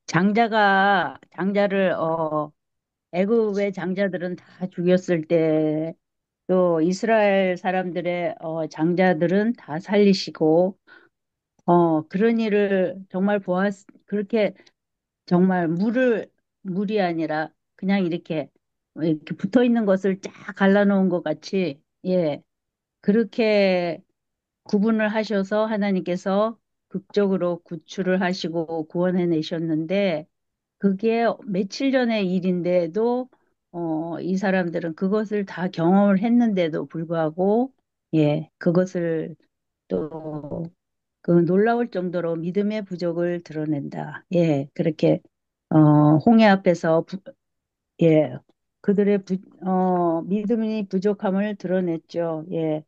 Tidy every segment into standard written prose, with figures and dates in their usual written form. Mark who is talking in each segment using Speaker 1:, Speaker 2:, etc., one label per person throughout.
Speaker 1: 장자가 장자를 애굽의 장자들은 다 죽였을 때 또 이스라엘 사람들의 장자들은 다 살리시고 그런 일을 정말 그렇게 정말 물이 아니라 그냥 이렇게 붙어 있는 것을 쫙 갈라놓은 것 같이, 예, 그렇게 구분을 하셔서 하나님께서 극적으로 구출을 하시고 구원해 내셨는데, 그게 며칠 전의 일인데도, 이 사람들은 그것을 다 경험을 했는데도 불구하고, 예, 그것을 또 그 놀라울 정도로 믿음의 부족을 드러낸다. 예, 그렇게, 홍해 앞에서, 예, 믿음이 부족함을 드러냈죠. 예,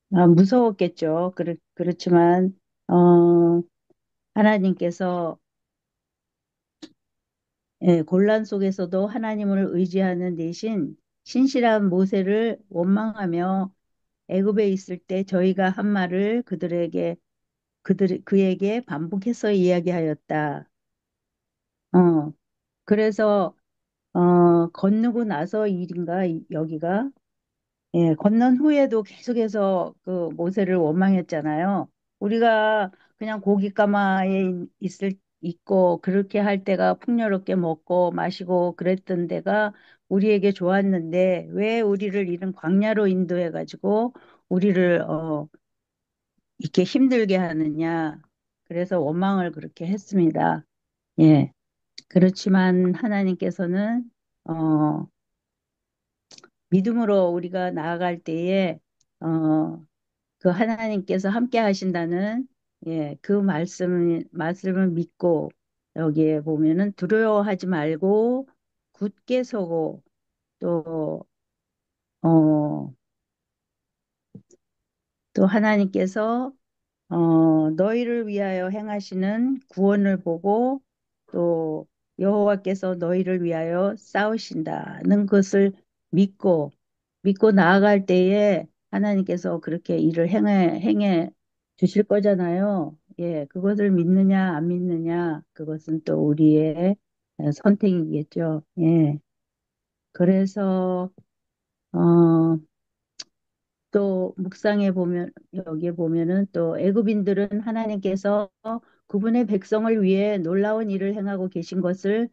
Speaker 1: 무서웠겠죠. 그렇지만, 하나님께서, 예, 곤란 속에서도 하나님을 의지하는 대신 신실한 모세를 원망하며 애굽에 있을 때 저희가 한 말을 그에게 반복해서 이야기하였다. 어, 그래서 건너고 나서 일인가 여기가 예, 건넌 후에도 계속해서 그 모세를 원망했잖아요. 우리가 그냥 고깃가마에 있고 그렇게 할 때가 풍요롭게 먹고 마시고 그랬던 데가 우리에게 좋았는데 왜 우리를 이런 광야로 인도해 가지고 우리를 이렇게 힘들게 하느냐. 그래서 원망을 그렇게 했습니다. 예. 그렇지만 하나님께서는 어, 믿음으로 우리가 나아갈 때에 어, 그 하나님께서 함께 하신다는 예, 그 말씀을 믿고 여기에 보면은 두려워하지 말고 굳게 서고 또 어, 또 하나님께서 너희를 위하여 행하시는 구원을 보고 또 여호와께서 너희를 위하여 싸우신다는 것을 믿고 나아갈 때에 하나님께서 그렇게 일을 행해 주실 거잖아요. 예, 그것을 믿느냐 안 믿느냐 그것은 또 우리의 선택이겠죠. 예, 그래서 어, 또 묵상해 보면 여기에 보면은 또 애굽인들은 하나님께서 그분의 백성을 위해 놀라운 일을 행하고 계신 것을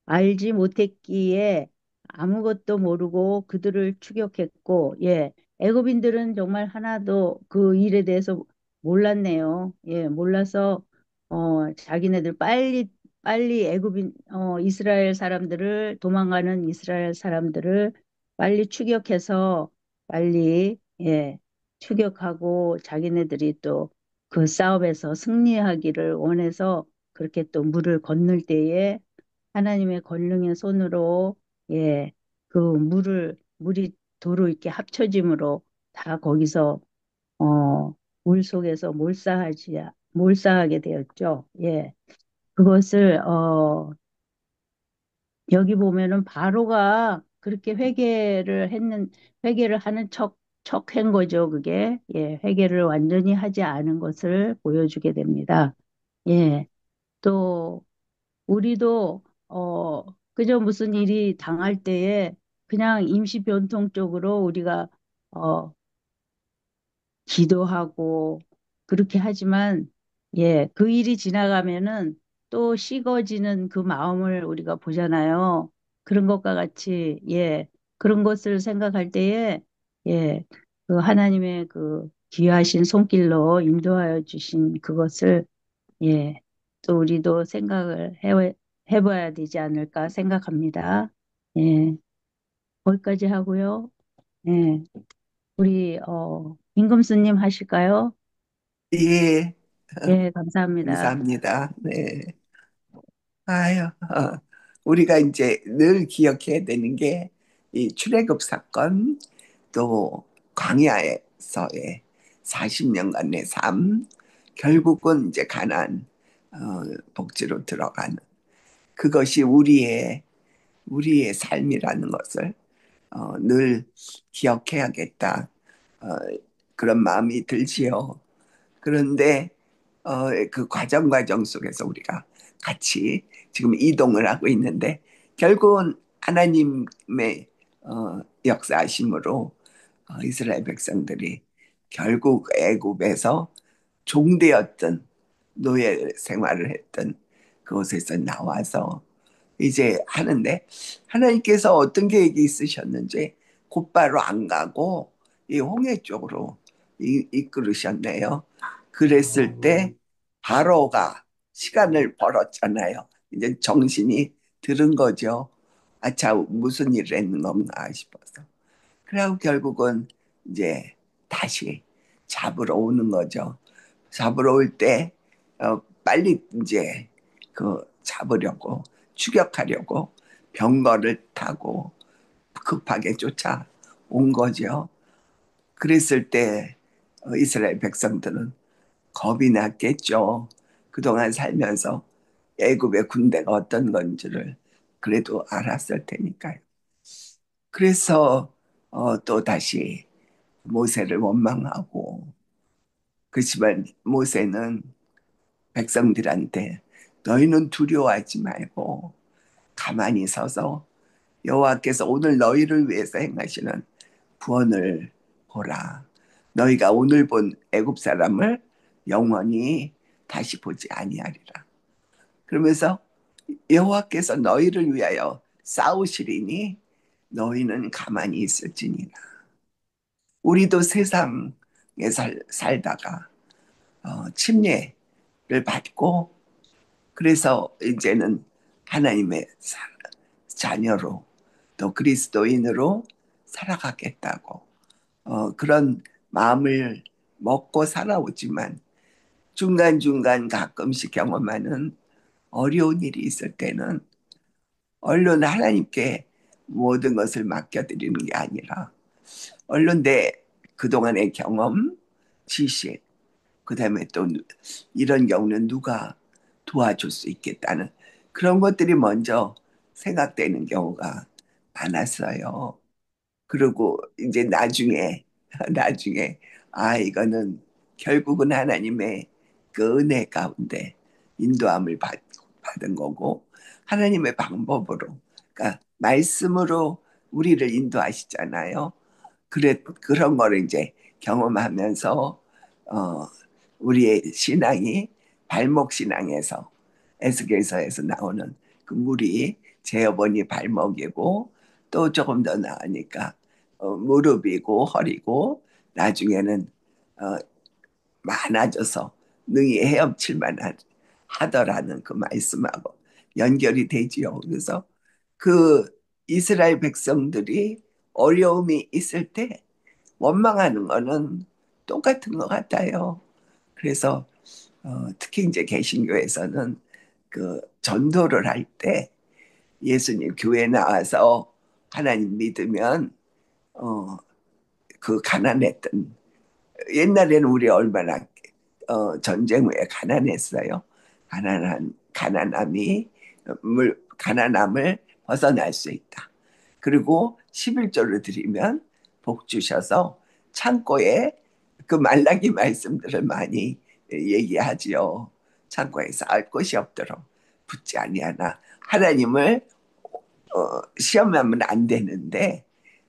Speaker 1: 알지 못했기에 아무것도 모르고 그들을 추격했고 예 애굽인들은 정말 하나도 그 일에 대해서 몰랐네요. 예 몰라서 자기네들 빨리 이스라엘 사람들을 도망가는 이스라엘 사람들을 빨리 추격해서 빨리 예 추격하고 자기네들이 또 그 싸움에서 승리하기를 원해서 그렇게 또 물을 건널 때에 하나님의 권능의 손으로 예 그 물이 도로 이렇게 합쳐짐으로 다 거기서 물 속에서 몰사하게 되었죠. 예 그것을 여기 보면은 바로가 그렇게 회개를 하는 척한 거죠. 그게 예, 회개를 완전히 하지 않은 것을 보여주게 됩니다. 예, 또 우리도 그저 무슨 일이 당할 때에 그냥 임시 변통 쪽으로 우리가 어, 기도하고 그렇게 하지만 예, 그 일이 지나가면은 또 식어지는 그 마음을 우리가 보잖아요. 그런 것과 같이 예, 그런 것을 생각할 때에 예, 그 하나님의 그 귀하신 손길로 인도하여 주신 그것을 예, 또 우리도 해봐야 되지 않을까 생각합니다. 예, 거기까지 하고요. 예, 우리 임금수님 하실까요?
Speaker 2: 예,
Speaker 1: 예, 감사합니다.
Speaker 2: 감사합니다. 네. 아유, 우리가 이제 늘 기억해야 되는 게 이 출애굽 사건, 또 광야에서의 40년간의 삶, 결국은 이제 가나안 복지로 들어가는 그것이 우리의 삶이라는 것을 늘 기억해야겠다. 어, 그런 마음이 들지요. 그런데 그 과정 속에서 우리가 같이 지금 이동을 하고 있는데 결국은 하나님의 역사하심으로 이스라엘 백성들이 결국 애굽에서 종되었던 노예 생활을 했던 그곳에서 나와서 이제 하는데 하나님께서 어떤 계획이 있으셨는지 곧바로 안 가고 이 홍해 쪽으로 이끌으셨네요. 그랬을 때 바로가 시간을 벌었잖아요. 이제 정신이 들은 거죠. 아차, 무슨 일을 했는 건가 싶어서. 그리고 결국은 이제 다시 잡으러 오는 거죠. 잡으러 올 때 빨리 이제 그 잡으려고 추격하려고 병거를 타고 급하게 쫓아온 거죠. 그랬을 때 이스라엘 백성들은 겁이 났겠죠. 그동안 살면서 애굽의 군대가 어떤 건지를 그래도 알았을 테니까요. 그래서 또 다시 모세를 원망하고 그렇지만 모세는 백성들한테 너희는 두려워하지 말고 가만히 서서 여호와께서 오늘 너희를 위해서 행하시는 구원을 보라. 너희가 오늘 본 애굽 사람을 영원히 다시 보지 아니하리라. 그러면서 여호와께서 너희를 위하여 싸우시리니 너희는 가만히 있을지니라. 우리도 세상에 살다가 침례를 받고 그래서 이제는 하나님의 자녀로 또 그리스도인으로 살아가겠다고 그런 마음을 먹고 살아오지만 중간중간 가끔씩 경험하는 어려운 일이 있을 때는 얼른 하나님께 모든 것을 맡겨드리는 게 아니라 얼른 내 그동안의 경험, 지식, 그다음에 또 이런 경우는 누가 도와줄 수 있겠다는 그런 것들이 먼저 생각되는 경우가 많았어요. 그리고 이제 나중에 이거는 결국은 하나님의 그 은혜 가운데 인도함을 받은 거고 하나님의 방법으로 그러니까 말씀으로 우리를 인도하시잖아요. 그런 거를 이제 경험하면서 어, 우리의 신앙이 발목 신앙에서 에스겔서에서 나오는 그 물이 제 어머니 발목이고 또 조금 더 나으니까 무릎이고 허리고 나중에는 어, 많아져서 능히 헤엄칠 만한 하더라는 그 말씀하고 연결이 되지요. 그래서 그 이스라엘 백성들이 어려움이 있을 때 원망하는 거는 똑같은 것 같아요. 그래서 특히 이제 개신교에서는 그 전도를 할 때 예수님 교회 나와서 하나님 믿으면 어, 그 가난했던 옛날에는 우리 얼마나 전쟁 후에 가난했어요. 가난함을 벗어날 수 있다. 그리고 11조를 드리면 복 주셔서 창고에 그 말라기 말씀들을 많이 얘기하지요. 창고에 쌓을 곳이 없도록 붙지 아니하나 하나님을 시험하면 안 되는데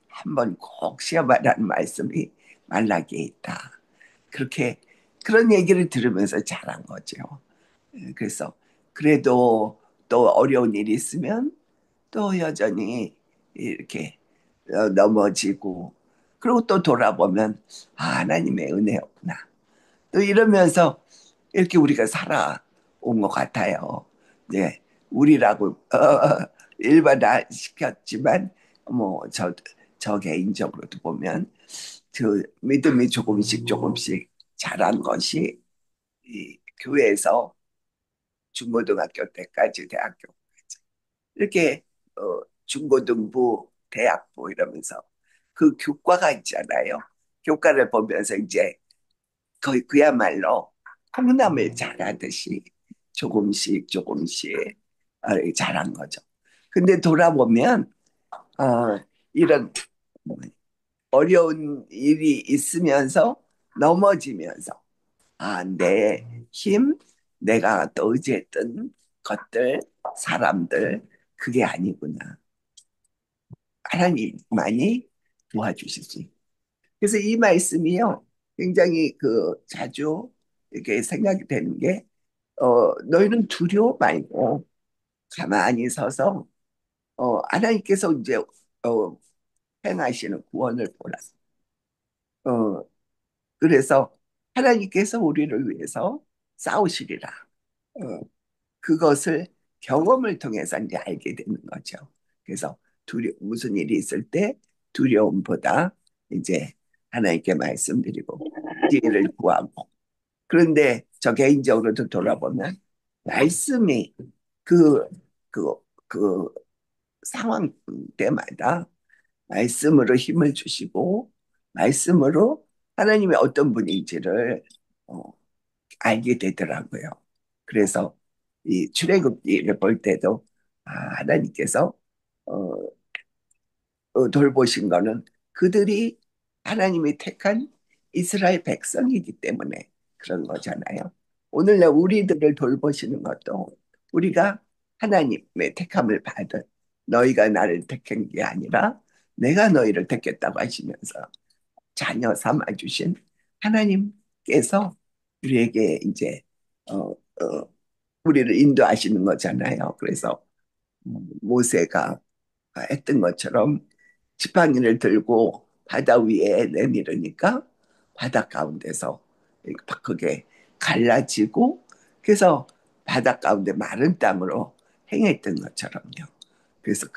Speaker 2: 한번 꼭 시험하라는 말씀이 말라기에 있다. 그렇게 그런 얘기를 들으면서 자란 거죠. 그래서 그래도 또 어려운 일이 있으면 또 여전히 이렇게 넘어지고 그리고 또 돌아보면 하나님의 은혜였구나. 또 이러면서 이렇게 우리가 살아온 것 같아요. 네, 우리라고 일반화 시켰지만 저 개인적으로도 보면 그 믿음이 조금씩 자란 것이 이 교회에서 중고등학교 때까지 대학교까지 이렇게 중고등부, 대학부 이러면서 그 교과가 있잖아요. 교과를 보면서 이제 거의 그야말로 콩나물 자라듯이 조금씩 자란 거죠. 근데 돌아보면 이런 어려운 일이 있으면서 넘어지면서 내 힘, 내가 또 의지했던 것들, 사람들, 그게 아니구나. 하나님만이 도와주실 수 있다. 그래서 이 말씀이요, 굉장히 자주 이렇게 생각이 되는 게, 너희는 두려워 말고 가만히 서서, 하나님께서 이제, 행하시는 구원을 보라. 어, 그래서 하나님께서 우리를 위해서 싸우시리라. 어, 그것을 경험을 통해서 이제 알게 되는 거죠. 그래서 무슨 일이 있을 때 두려움보다 이제 하나님께 말씀드리고 지혜를 구하고, 그런데 저 개인적으로도 돌아보면 말씀이 그, 그, 그 상황 때마다 말씀으로 힘을 주시고 말씀으로 하나님의 어떤 분인지를 어, 알게 되더라고요. 그래서 이 출애굽기를 볼 때도 하나님께서 어, 돌보신 거는 그들이 하나님이 택한 이스라엘 백성이기 때문에 그런 거잖아요. 오늘날 우리들을 돌보시는 것도 우리가 하나님의 택함을 받은, 너희가 나를 택한 게 아니라 내가 너희를 택했다고 하시면서 자녀 삼아 주신 하나님께서 우리에게 이제 우리를 인도하시는 거잖아요. 그래서 모세가 했던 것처럼 지팡이를 들고 바다 위에 내밀으니까 바다 가운데서 그게 갈라지고, 그래서 바다 가운데 마른 땅으로 행했던 것처럼요. 그래서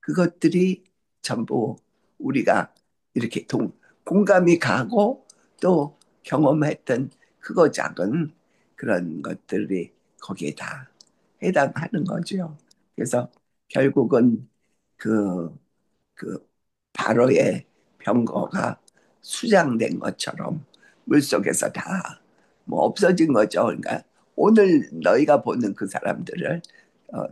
Speaker 2: 그것들이 전부 우리가 이렇게 공감이 가고 또 경험했던 크고 작은 그런 것들이 거기에 다 해당하는 거죠. 그래서 결국은 그, 그 바로의 병거가 수장된 것처럼 물속에서 다 뭐 없어진 거죠. 그러니까 오늘 너희가 보는 그 사람들을 어,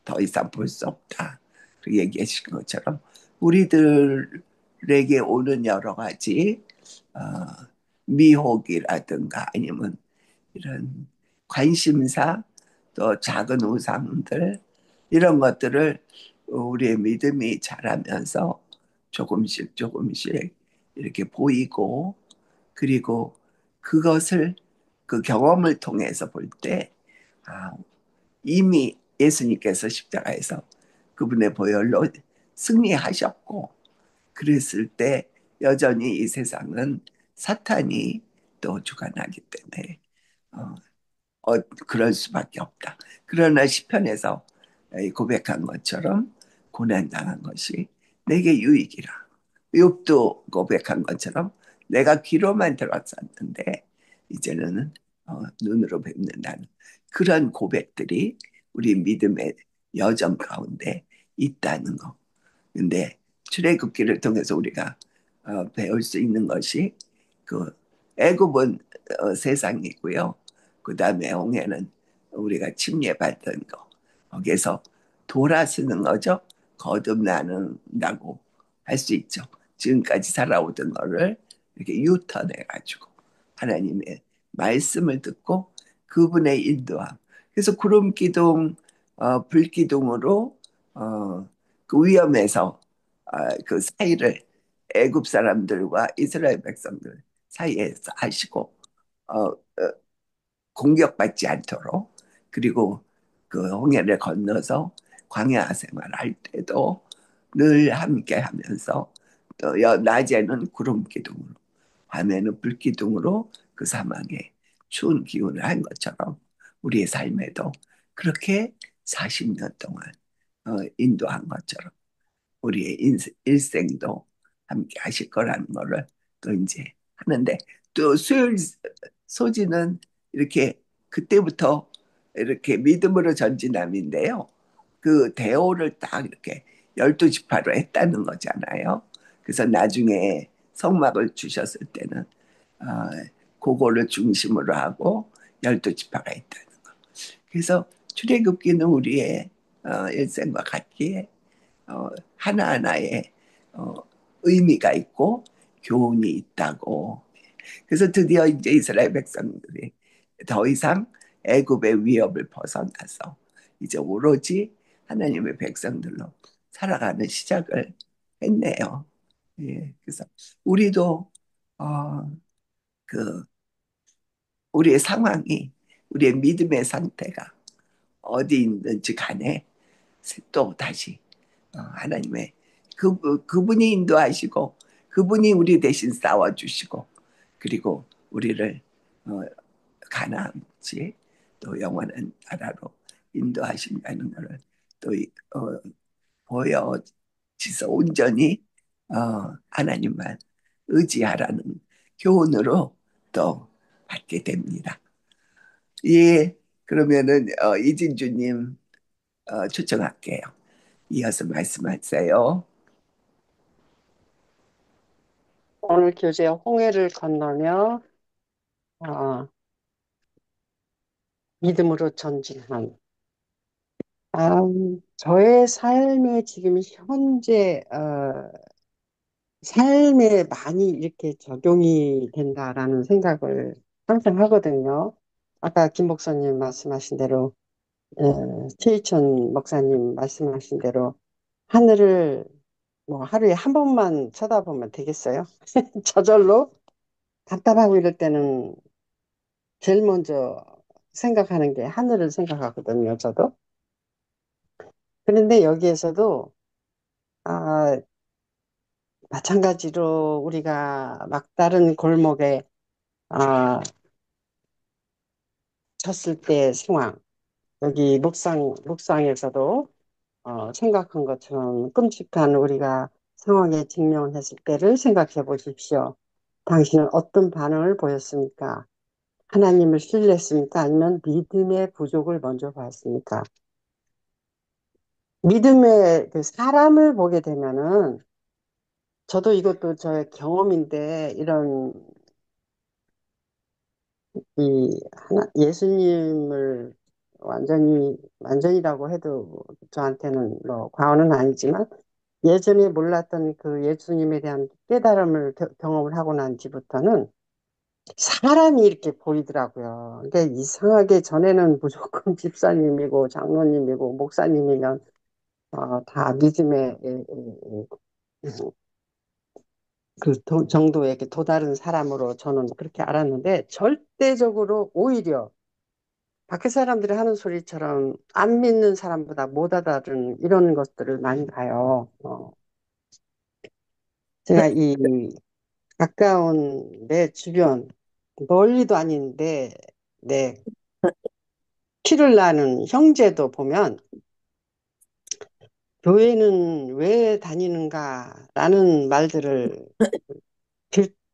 Speaker 2: 더 이상 볼 수 없다. 그 얘기하신 것처럼 우리들에게 오는 여러 가지 어, 미혹이라든가 아니면 이런 관심사, 또 작은 우상들, 이런 것들을 우리의 믿음이 자라면서 조금씩 조금씩 이렇게 보이고, 그리고 그것을 그 경험을 통해서 볼 때, 아, 이미 예수님께서 십자가에서 그분의 보혈로 승리하셨고, 그랬을 때 여전히 이 세상은 사탄이 또 주관하기 때문에 어, 그럴 수밖에 없다. 그러나 시편에서 고백한 것처럼 고난당한 것이 내게 유익이라. 욥도 고백한 것처럼 내가 귀로만 들었었는데 이제는 눈으로 뵙는다는 그런 고백들이 우리 믿음의 여정 가운데 있다는 거. 근데 출애굽기를 통해서 우리가 배울 수 있는 것이 그 애굽은 세상이고요. 그 다음에 홍해는 우리가 침례받은 거. 거기에서 돌아서는 거죠. 거듭나는다고 할 수 있죠. 지금까지 살아오던 거를 이렇게 유턴해가지고 하나님의 말씀을 듣고 그분의 인도함. 그래서 구름 기둥, 불 기둥으로 그 위험에서 그 사이를 애굽 사람들과 이스라엘 백성들 사이에서 하시고 공격받지 않도록, 그리고 그 홍해를 건너서 광야 생활할 때도 늘 함께 하면서 또 낮에는 구름 기둥으로 밤에는 불 기둥으로 그 사막에 추운 기운을 한 것처럼 우리의 삶에도 그렇게 40년 동안 인도한 것처럼 우리의 일생도 함께 하실 거라는 거를 또 이제 하는데, 또 수요일 소지는 이렇게 그때부터 이렇게 믿음으로 전진함인데요. 그 대오를 딱 이렇게 12지파로 했다는 거잖아요. 그래서 나중에 성막을 주셨을 때는 아, 그거를 중심으로 하고 12지파가 있다는 거. 그래서 출애굽기는 우리의 일생과 같기에 하나하나의 어, 의미가 있고 교훈이 있다고. 그래서 드디어 이제 이스라엘 백성들이 더 이상 애굽의 위협을 벗어나서 이제 오로지 하나님의 백성들로 살아가는 시작을 했네요. 예, 그래서 우리도 어, 그 우리의 상황이 우리의 믿음의 상태가 어디 있는지 간에 또 다시 하나님의 그분이 인도하시고 그분이 우리 대신 싸워주시고 그리고 우리를 어, 가나안 지 또 영원한 나라로 인도하신다는 것을 또 보여지서 온전히 하나님만 의지하라는 교훈으로 또 받게 됩니다. 예, 그러면은 이진주님 초청할게요. 이어서 말씀하세요.
Speaker 3: 오늘 교재 홍해를 건너며 어, 믿음으로 전진한 저의 삶에 지금 현재 삶에 많이 이렇게 적용이 된다라는 생각을 항상 하거든요. 아까 김 목사님 말씀하신 대로 최희천 목사님 말씀하신 대로 하늘을 뭐 하루에 한 번만 쳐다보면 되겠어요? 저절로 답답하고 이럴 때는 제일 먼저 생각하는 게 하늘을 생각하거든요, 저도. 그런데 여기에서도, 아, 마찬가지로 우리가 막다른 골목에, 아, 쳤을 때 상황, 여기 묵상에서도, 생각한 것처럼 끔찍한 우리가 상황에 직면했을 때를 생각해 보십시오. 당신은 어떤 반응을 보였습니까? 하나님을 신뢰했습니까? 아니면 믿음의 부족을 먼저 봤습니까? 믿음의 그 사람을 보게 되면은 저도 이것도 저의 경험인데 이런 이 하나 예수님을 완전이라고 해도 저한테는 뭐 과언은 아니지만 예전에 몰랐던 그 예수님에 대한 깨달음을 경험을 하고 난 뒤부터는 사람이 이렇게 보이더라고요. 근데 이상하게 전에는 무조건 집사님이고 장로님이고 목사님이면 다 믿음의 그 정도의 이렇게 도다른 사람으로 저는 그렇게 알았는데 절대적으로 오히려 밖에 사람들이 하는 소리처럼 안 믿는 사람보다 못 알아듣는 이런 것들을 많이 봐요. 제가 이 가까운 내 주변 멀리도 아닌데 내 피를 나는 형제도 보면 교회는 왜 다니는가라는 말들을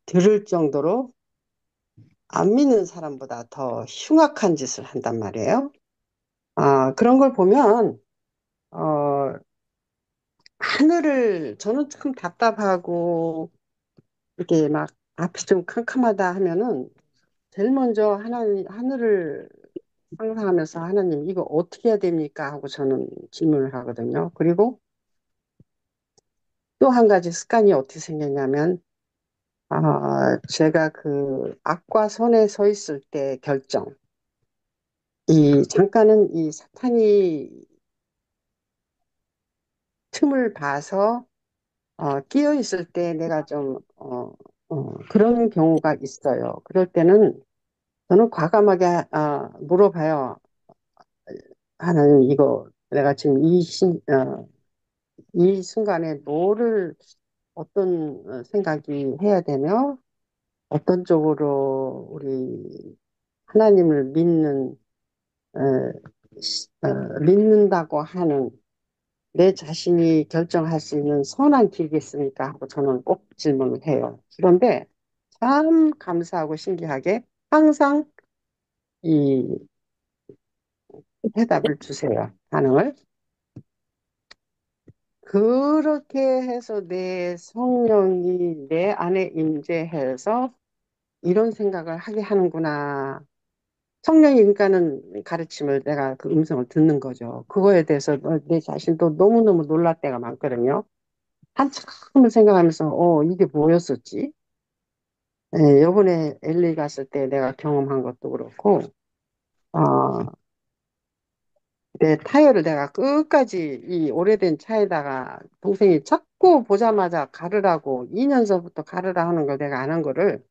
Speaker 3: 들을 정도로 안 믿는 사람보다 더 흉악한 짓을 한단 말이에요. 그런 걸 보면, 어, 하늘을, 저는 참 답답하고, 이렇게 막 앞이 좀 캄캄하다 하면은, 제일 먼저 하늘을 상상하면서 하나님, 이거 어떻게 해야 됩니까? 하고 저는 질문을 하거든요. 그리고 또 한 가지 습관이 어떻게 생겼냐면, 제가 그 악과 선에 서 있을 때 결정, 잠깐은 이 사탄이 틈을 봐서 끼어 있을 때 내가 좀 그런 경우가 있어요. 그럴 때는 저는 과감하게 물어봐요. 하나님, 이거 내가 지금 이 순간에 뭐를 어떤 생각이 해야 되며 어떤 쪽으로 우리 하나님을 어, 믿는다고 하는 내 자신이 결정할 수 있는 선한 길이겠습니까? 하고 저는 꼭 질문을 해요. 그런데 참 감사하고 신기하게 항상 이 해답을 주세요. 반응을. 그렇게 해서 내 성령이 내 안에 임재해서 이런 생각을 하게 하는구나. 성령이 그러니까는 가르침을 내가 그 음성을 듣는 거죠. 그거에 대해서 내 자신도 너무너무 놀랄 때가 많거든요. 한참을 생각하면서 이게 뭐였었지? 예, 요번에 LA 갔을 때 내가 경험한 것도 그렇고 어, 내 타이어를 내가 끝까지 이 오래된 차에다가 동생이 자꾸 보자마자 가르라고 2년 전부터 가르라 하는 걸 내가 안 한 거를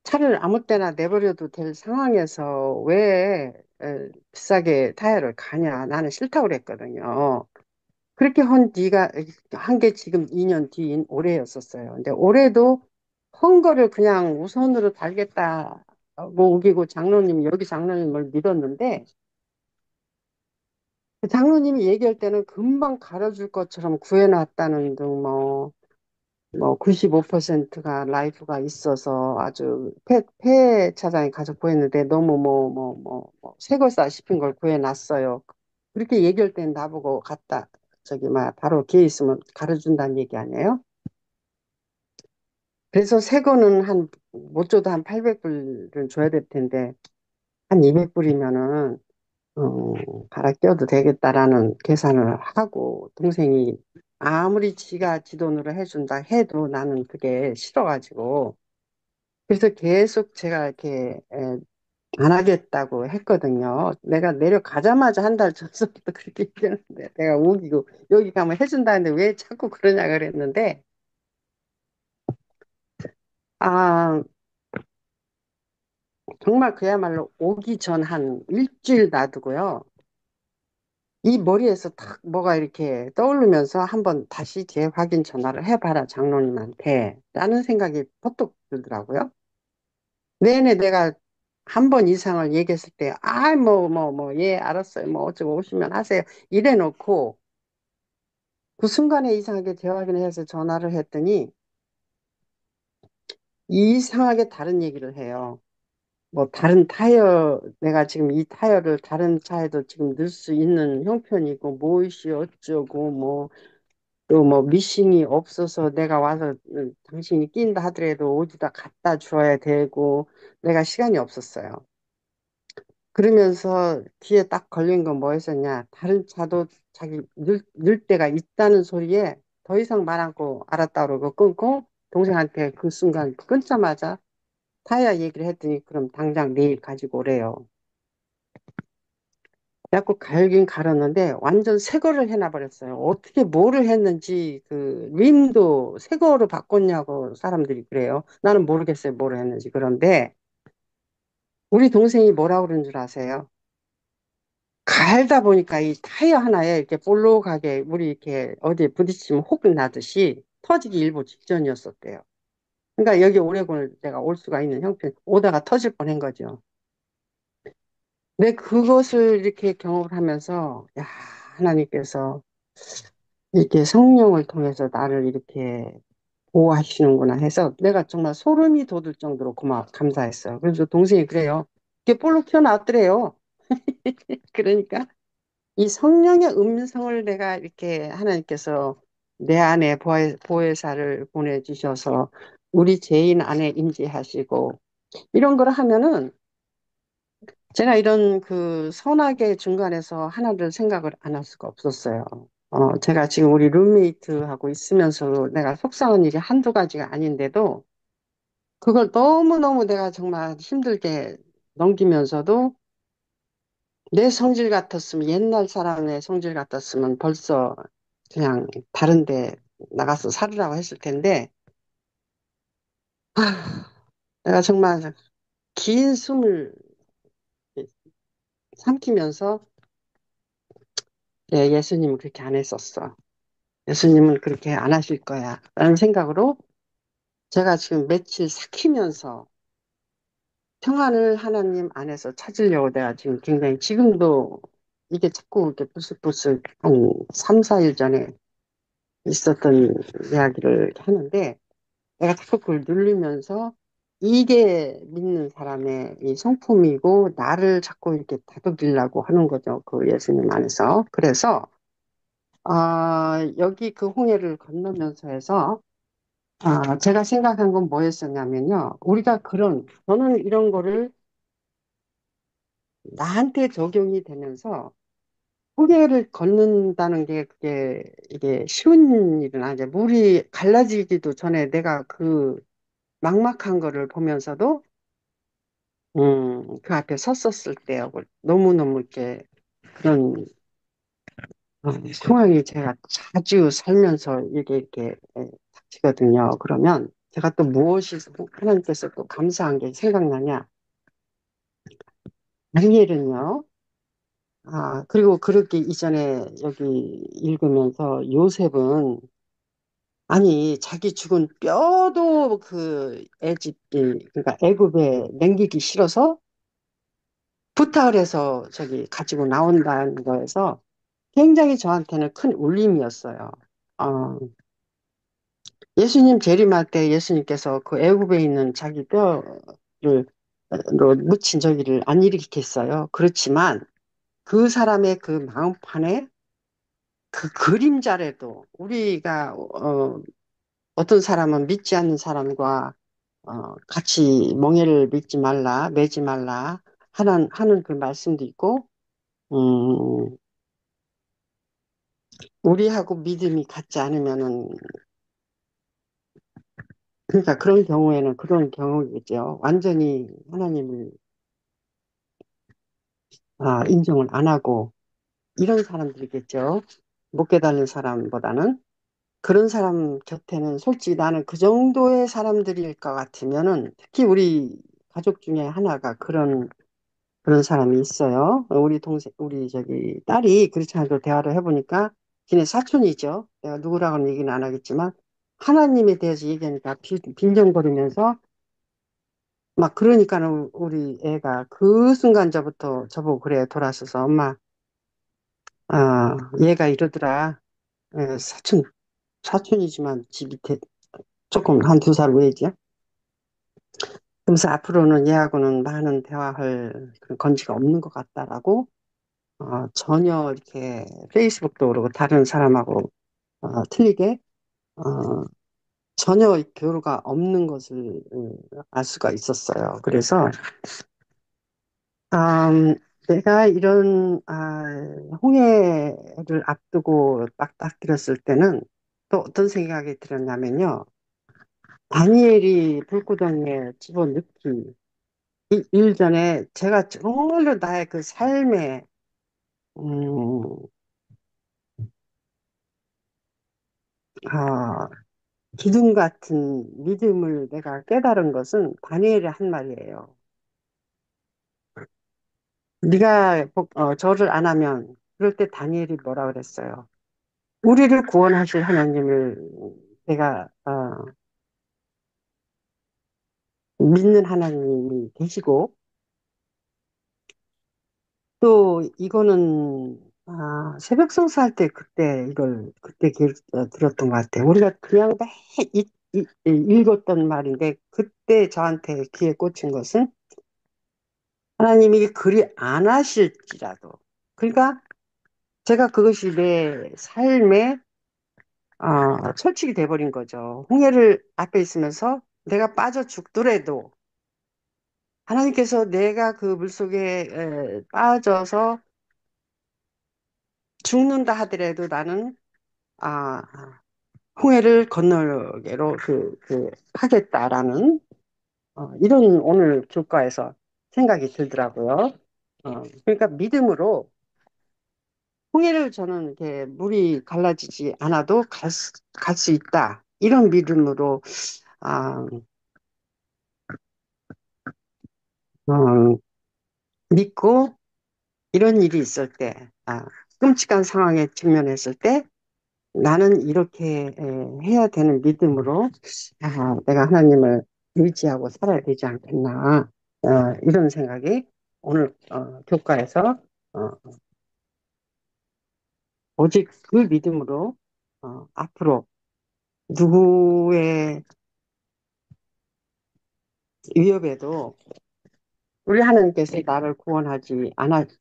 Speaker 3: 차를 아무 때나 내버려도 될 상황에서 왜 비싸게 타이어를 가냐. 나는 싫다고 그랬거든요. 그렇게 한 게 지금 2년 뒤인 올해였었어요. 근데 올해도 헌 거를 그냥 우선으로 달겠다고 우기고 장로님, 여기 장로님을 믿었는데 그 장로님이 얘기할 때는 금방 갈아줄 것처럼 구해놨다는 등 뭐 95%가 라이프가 있어서 아주 폐 차장이 가서 구했는데 너무 새거 싸 싶은 걸 구해놨어요. 그렇게 얘기할 땐 나보고 갔다 저기 바로 기회 있으면 가르준다는 얘기 아니에요? 그래서 새 거는 못 줘도 한 800불은 줘야 될 텐데 한 200불이면은 갈아 껴도 되겠다라는 계산을 하고 동생이 아무리 지가 지 돈으로 해준다 해도 나는 그게 싫어가지고 그래서 계속 제가 이렇게 안 하겠다고 했거든요. 내가 내려가자마자 한 달 전서부터 그렇게 얘기했는데 내가 우기고 여기 가면 해준다는데 왜 자꾸 그러냐 그랬는데 아 정말 그야말로 오기 전 한 일주일 놔두고요. 이 머리에서 탁 뭐가 이렇게 떠오르면서 한번 다시 재확인 전화를 해봐라 장로님한테 라는 생각이 퍼뜩 들더라고요. 내내 내가 한 번 이상을 얘기했을 때, 예, 알았어요. 뭐, 어쩌고 오시면 하세요. 이래 놓고, 그 순간에 이상하게 재확인을 해서 전화를 했더니, 이상하게 다른 얘기를 해요. 뭐, 다른 타이어, 내가 지금 이 타이어를 다른 차에도 지금 넣을 수 있는 형편이고, 무엇이 어쩌고, 또 미싱이 없어서 내가 와서 당신이 낀다 하더라도 어디다 갖다 줘야 되고, 내가 시간이 없었어요. 그러면서 뒤에 딱 걸린 건 뭐였었냐. 다른 차도 자기 넣을 때가 있다는 소리에 더 이상 말 않고 알았다 그러고 끊고 동생한테 그 순간 끊자마자 타이어 얘기를 했더니 그럼 당장 내일 가지고 오래요. 그래갖고 갈긴 갈았는데 완전 새 거를 해놔버렸어요. 어떻게 뭐를 했는지 그 림도 새 거로 바꿨냐고 사람들이 그래요. 나는 모르겠어요. 뭐를 했는지. 그런데 우리 동생이 뭐라고 그러는 줄 아세요? 갈다 보니까 이 타이어 하나에 이렇게 볼록하게 물이 이렇게 어디에 부딪히면 혹 나듯이 터지기 일보 직전이었었대요. 그러니까 여기 오레곤을 내가 올 수가 있는 형편, 오다가 터질 뻔한 거죠. 근데 그것을 이렇게 경험을 하면서, 야, 하나님께서 이렇게 성령을 통해서 나를 이렇게 보호하시는구나 해서 내가 정말 소름이 돋을 정도로 감사했어요. 그래서 동생이 그래요. 이게 볼록 튀어나왔더래요. 그러니까 이 성령의 음성을 내가 이렇게 하나님께서 내 안에 보혜사를 보내주셔서 우리 죄인 안에 임재하시고 이런 걸 하면은 제가 이런 그 선악의 중간에서 하나를 생각을 안 할 수가 없었어요. 제가 지금 우리 룸메이트하고 있으면서 내가 속상한 일이 한두 가지가 아닌데도 그걸 너무너무 내가 정말 힘들게 넘기면서도 내 성질 같았으면 옛날 사람의 성질 같았으면 벌써 그냥 다른 데 나가서 살으라고 했을 텐데 아, 내가 정말 긴 숨을 삼키면서 예수님은 그렇게 안 했었어. 예수님은 그렇게 안 하실 거야. 라는 생각으로 제가 지금 며칠 삭히면서 평안을 하나님 안에서 찾으려고 내가 지금 굉장히 지금도 이게 자꾸 이렇게 불쑥불쑥 한 3, 4일 전에 있었던 이야기를 하는데 내가 자꾸 그걸 누르면서 이게 믿는 사람의 이 성품이고 나를 자꾸 이렇게 다독이려고 하는 거죠. 그 예수님 안에서. 그래서 여기 그 홍해를 건너면서 해서 제가 생각한 건 뭐였었냐면요. 우리가 저는 이런 거를 나한테 적용이 되면서 홍해를 걷는다는 게 이게 쉬운 일은 아니죠. 물이 갈라지기도 전에 내가 그 막막한 거를 보면서도 그 앞에 섰었을 때 너무너무 이렇게 그런 상황이 제가 자주 살면서 이게 닥치거든요. 그러면 제가 또 무엇이 하나님께서 또 감사한 게 생각나냐? 다니엘은요. 그리고 그렇게 이전에 여기 읽으면서 요셉은 아니 자기 죽은 뼈도 그러니까 애굽에 남기기 싫어서 부탁을 해서 저기 가지고 나온다는 거에서 굉장히 저한테는 큰 울림이었어요. 어, 예수님 재림할 때 예수님께서 그 애굽에 있는 자기 뼈를 로 묻힌 저기를 안 일으키겠어요. 그렇지만 그 사람의 그 마음판에 그 그림자라도 우리가 어떤 사람은 믿지 않는 사람과 같이 멍에를 믿지 말라, 매지 말라 하는 그 말씀도 있고, 음, 우리하고 믿음이 같지 않으면은, 그러니까 그런 경우에는 그런 경우겠죠. 완전히 하나님을 인정을 안 하고 이런 사람들이겠죠. 못 깨달은 사람보다는. 그런 사람 곁에는 솔직히 나는 그 정도의 사람들일 것 같으면은 특히 우리 가족 중에 하나가 그런 사람이 있어요. 우리 저기 딸이 그렇지 않아도 대화를 해보니까 걔네 사촌이죠. 내가 누구라고는 얘기는 안 하겠지만 하나님에 대해서 얘기하니까 빈정거리면서 막 그러니까는 우리 애가 그 순간부터 저보고 그래 돌아서서 엄마, 얘가 이러더라. 사촌이지만 집 밑에 조금 한 두 살 위이죠. 그래서 앞으로는 얘하고는 많은 대화할 그런 건지가 없는 것 같다라고 전혀 이렇게 페이스북도 그러고 다른 사람하고 틀리게 어, 전혀 교류가 없는 것을 알 수가 있었어요. 그래서 내가 이런 홍해를 앞두고 딱딱 들었을 때는 또 어떤 생각이 들었냐면요. 다니엘이 불구덩이에 집어넣기 일전에 제가 정말로 나의 그 삶에 음, 아, 기둥 같은 믿음을 내가 깨달은 것은 다니엘의 한 말이에요. 네가 절을 안 하면 그럴 때 다니엘이 뭐라 그랬어요? 우리를 구원하실 하나님을 내가 믿는 하나님이 계시고 또 이거는 새벽 성사할 때 그때 이걸 그때 들었던 것 같아요. 우리가 그냥 매 읽었던 말인데 그때 저한테 귀에 꽂힌 것은 하나님이 그리 안 하실지라도 그러니까 제가 그것이 내 삶에 솔직히 돼버린 거죠. 홍해를 앞에 있으면서 내가 빠져 죽더라도 하나님께서 내가 그 물속에 빠져서 죽는다 하더라도 나는 아, 홍해를 건너게로 하겠다라는 이런 오늘 교과에서 생각이 들더라고요. 그러니까 믿음으로 홍해를 저는 이렇게 물이 갈라지지 않아도 갈 수 있다. 이런 믿음으로 아, 어, 믿고 이런 일이 있을 때, 끔찍한 상황에 직면했을 때 나는 이렇게 해야 되는 믿음으로 내가 하나님을 의지하고 살아야 되지 않겠나 이런 생각이 오늘 교과에서 어, 오직 그 믿음으로 앞으로 누구의 위협에도 우리 하나님께서 나를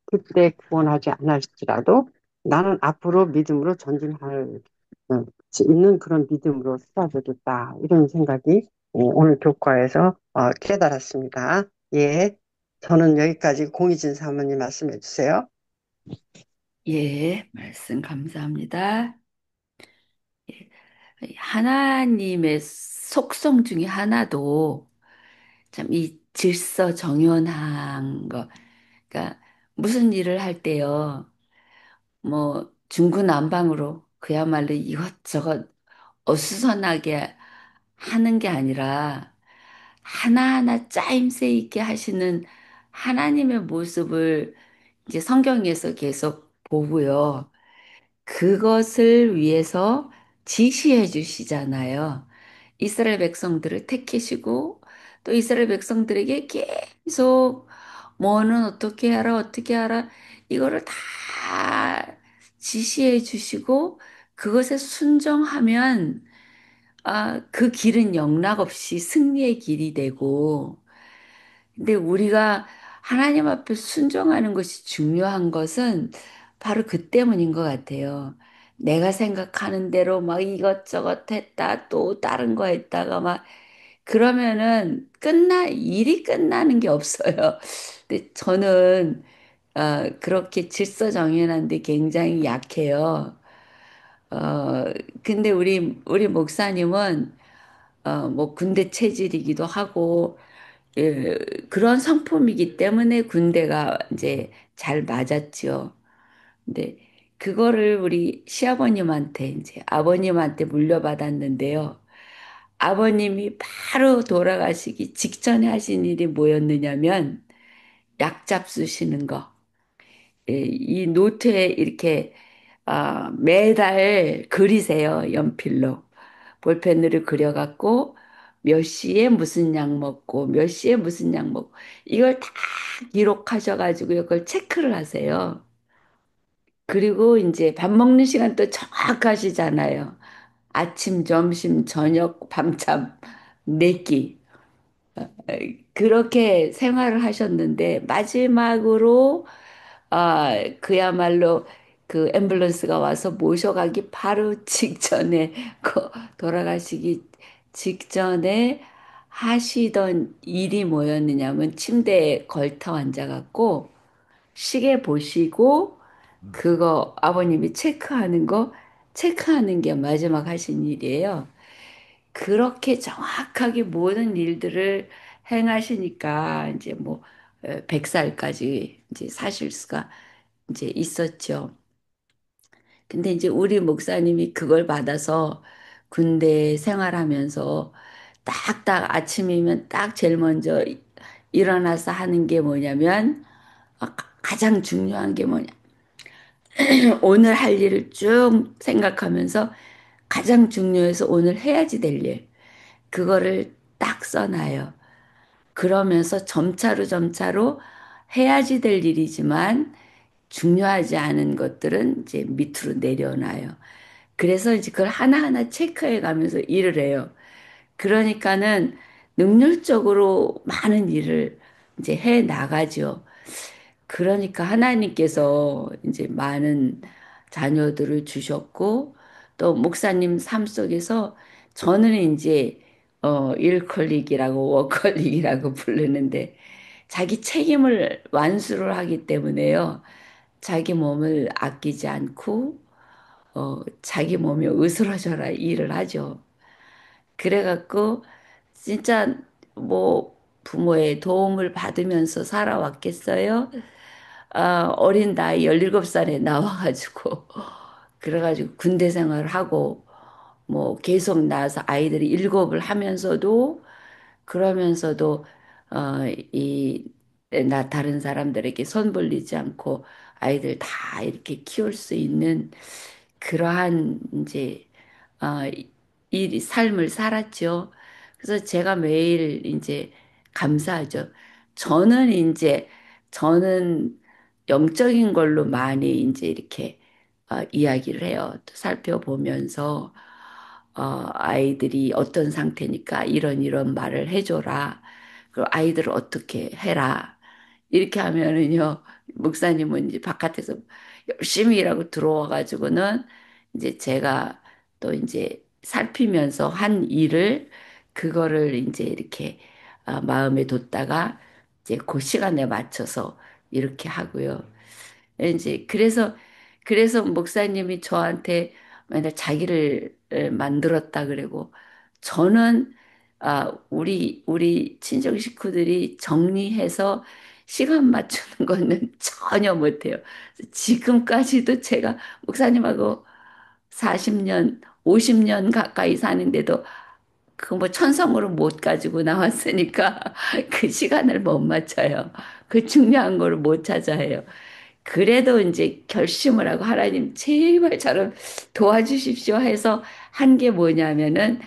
Speaker 3: 그때 구원하지 않았지라도 나는 앞으로 믿음으로 전진할 수 있는 그런 믿음으로 살아야겠다. 이런 생각이 오늘 교과에서 깨달았습니다. 예. 저는 여기까지 공희진 사모님 말씀해 주세요.
Speaker 4: 예, 말씀 감사합니다. 하나님의 속성 중에 하나도 참 이 질서 정연한 거. 그러니까 무슨 일을 할 때요. 뭐 중구난방으로 그야말로 이것저것 어수선하게 하는 게 아니라 하나하나 짜임새 있게 하시는 하나님의 모습을 이제 성경에서 계속 보고요. 그것을 위해서 지시해 주시잖아요. 이스라엘 백성들을 택하시고 또 이스라엘 백성들에게 계속 뭐는 어떻게 하라 어떻게 하라 이거를 다 지시해 주시고 그것에 순종하면 그 길은 영락없이 승리의 길이 되고 근데 우리가 하나님 앞에 순종하는 것이 중요한 것은 바로 그 때문인 것 같아요. 내가 생각하는 대로 막 이것저것 했다, 또 다른 거 했다가 막 그러면은 일이 끝나는 게 없어요. 근데 저는 그렇게 질서정연한데 굉장히 약해요. 어, 근데 우리 목사님은 뭐 군대 체질이기도 하고 예, 그런 성품이기 때문에 군대가 이제 잘 맞았죠. 근데 그거를 우리 시아버님한테 이제 아버님한테 물려받았는데요. 아버님이 바로 돌아가시기 직전에 하신 일이 뭐였느냐면 약 잡수시는 거. 예, 이 노트에 이렇게 매달 그리세요. 연필로. 볼펜으로 그려갖고 몇 시에 무슨 약 먹고 몇 시에 무슨 약 먹고 이걸 다 기록하셔가지고 이걸 체크를 하세요. 그리고 이제 밥 먹는 시간도 정확하시잖아요. 아침, 점심, 저녁, 밤참, 네 끼. 그렇게 생활을 하셨는데 마지막으로 그야말로 그 앰뷸런스가 와서 모셔가기 바로 직전에 돌아가시기 직전에 하시던 일이 뭐였느냐면 침대에 걸터 앉아갖고 시계 보시고 그거 아버님이 체크하는 게 마지막 하신 일이에요. 그렇게 정확하게 모든 일들을 행하시니까 이제 뭐 100살까지 이제 사실 수가 이제 있었죠. 근데 이제 우리 목사님이 그걸 받아서 군대 생활하면서 딱딱 아침이면 딱 제일 먼저 일어나서 하는 게 뭐냐면 가장 중요한 게 뭐냐. 오늘 할 일을 쭉 생각하면서 가장 중요해서 오늘 해야지 될 일. 그거를 딱 써놔요. 그러면서 점차로 해야지 될 일이지만 중요하지 않은 것들은 이제 밑으로 내려놔요. 그래서 이제 그걸 하나하나 체크해 가면서 일을 해요. 그러니까는 능률적으로 많은 일을 이제 해 나가죠. 그러니까 하나님께서 이제 많은 자녀들을 주셨고 또 목사님 삶 속에서 저는 이제 일컬릭이라고 워컬릭이라고 부르는데 자기 책임을 완수를 하기 때문에요. 자기 몸을 아끼지 않고 자기 몸에 으스러져라 일을 하죠. 그래갖고 진짜 뭐 부모의 도움을 받으면서 살아왔겠어요? 어린 나이 17살에 나와가지고 그래가지고 군대 생활을 하고 뭐 계속 나와서 아이들이 일곱을 하면서도 그러면서도 이 나 다른 사람들에게 손 벌리지 않고 아이들 다 이렇게 키울 수 있는 그러한 이제 이 삶을 살았죠. 그래서 제가 매일 이제 감사하죠. 저는 이제 저는 영적인 걸로 많이 이제 이렇게 이야기를 해요. 또 살펴보면서 아이들이 어떤 상태니까 이런 말을 해줘라. 그리고 아이들을 어떻게 해라. 이렇게 하면은요, 목사님은 이제 바깥에서 열심히 일하고 들어와가지고는 이제 제가 또 이제 살피면서 한 일을 그거를 이제 이렇게 마음에 뒀다가 이제 그 시간에 맞춰서 이렇게 하고요. 이제 그래서 목사님이 저한테 맨날 자기를 만들었다 그러고 저는 우리 친정 식구들이 정리해서 시간 맞추는 거는 전혀 못해요. 지금까지도 제가 목사님하고 40년, 50년 가까이 사는데도 그 뭐 천성으로 못 가지고 나왔으니까 그 시간을 못 맞춰요. 그 중요한 거를 못 찾아요. 그래도 이제 결심을 하고 하나님 제발 저를 도와주십시오 해서 한 게 뭐냐면은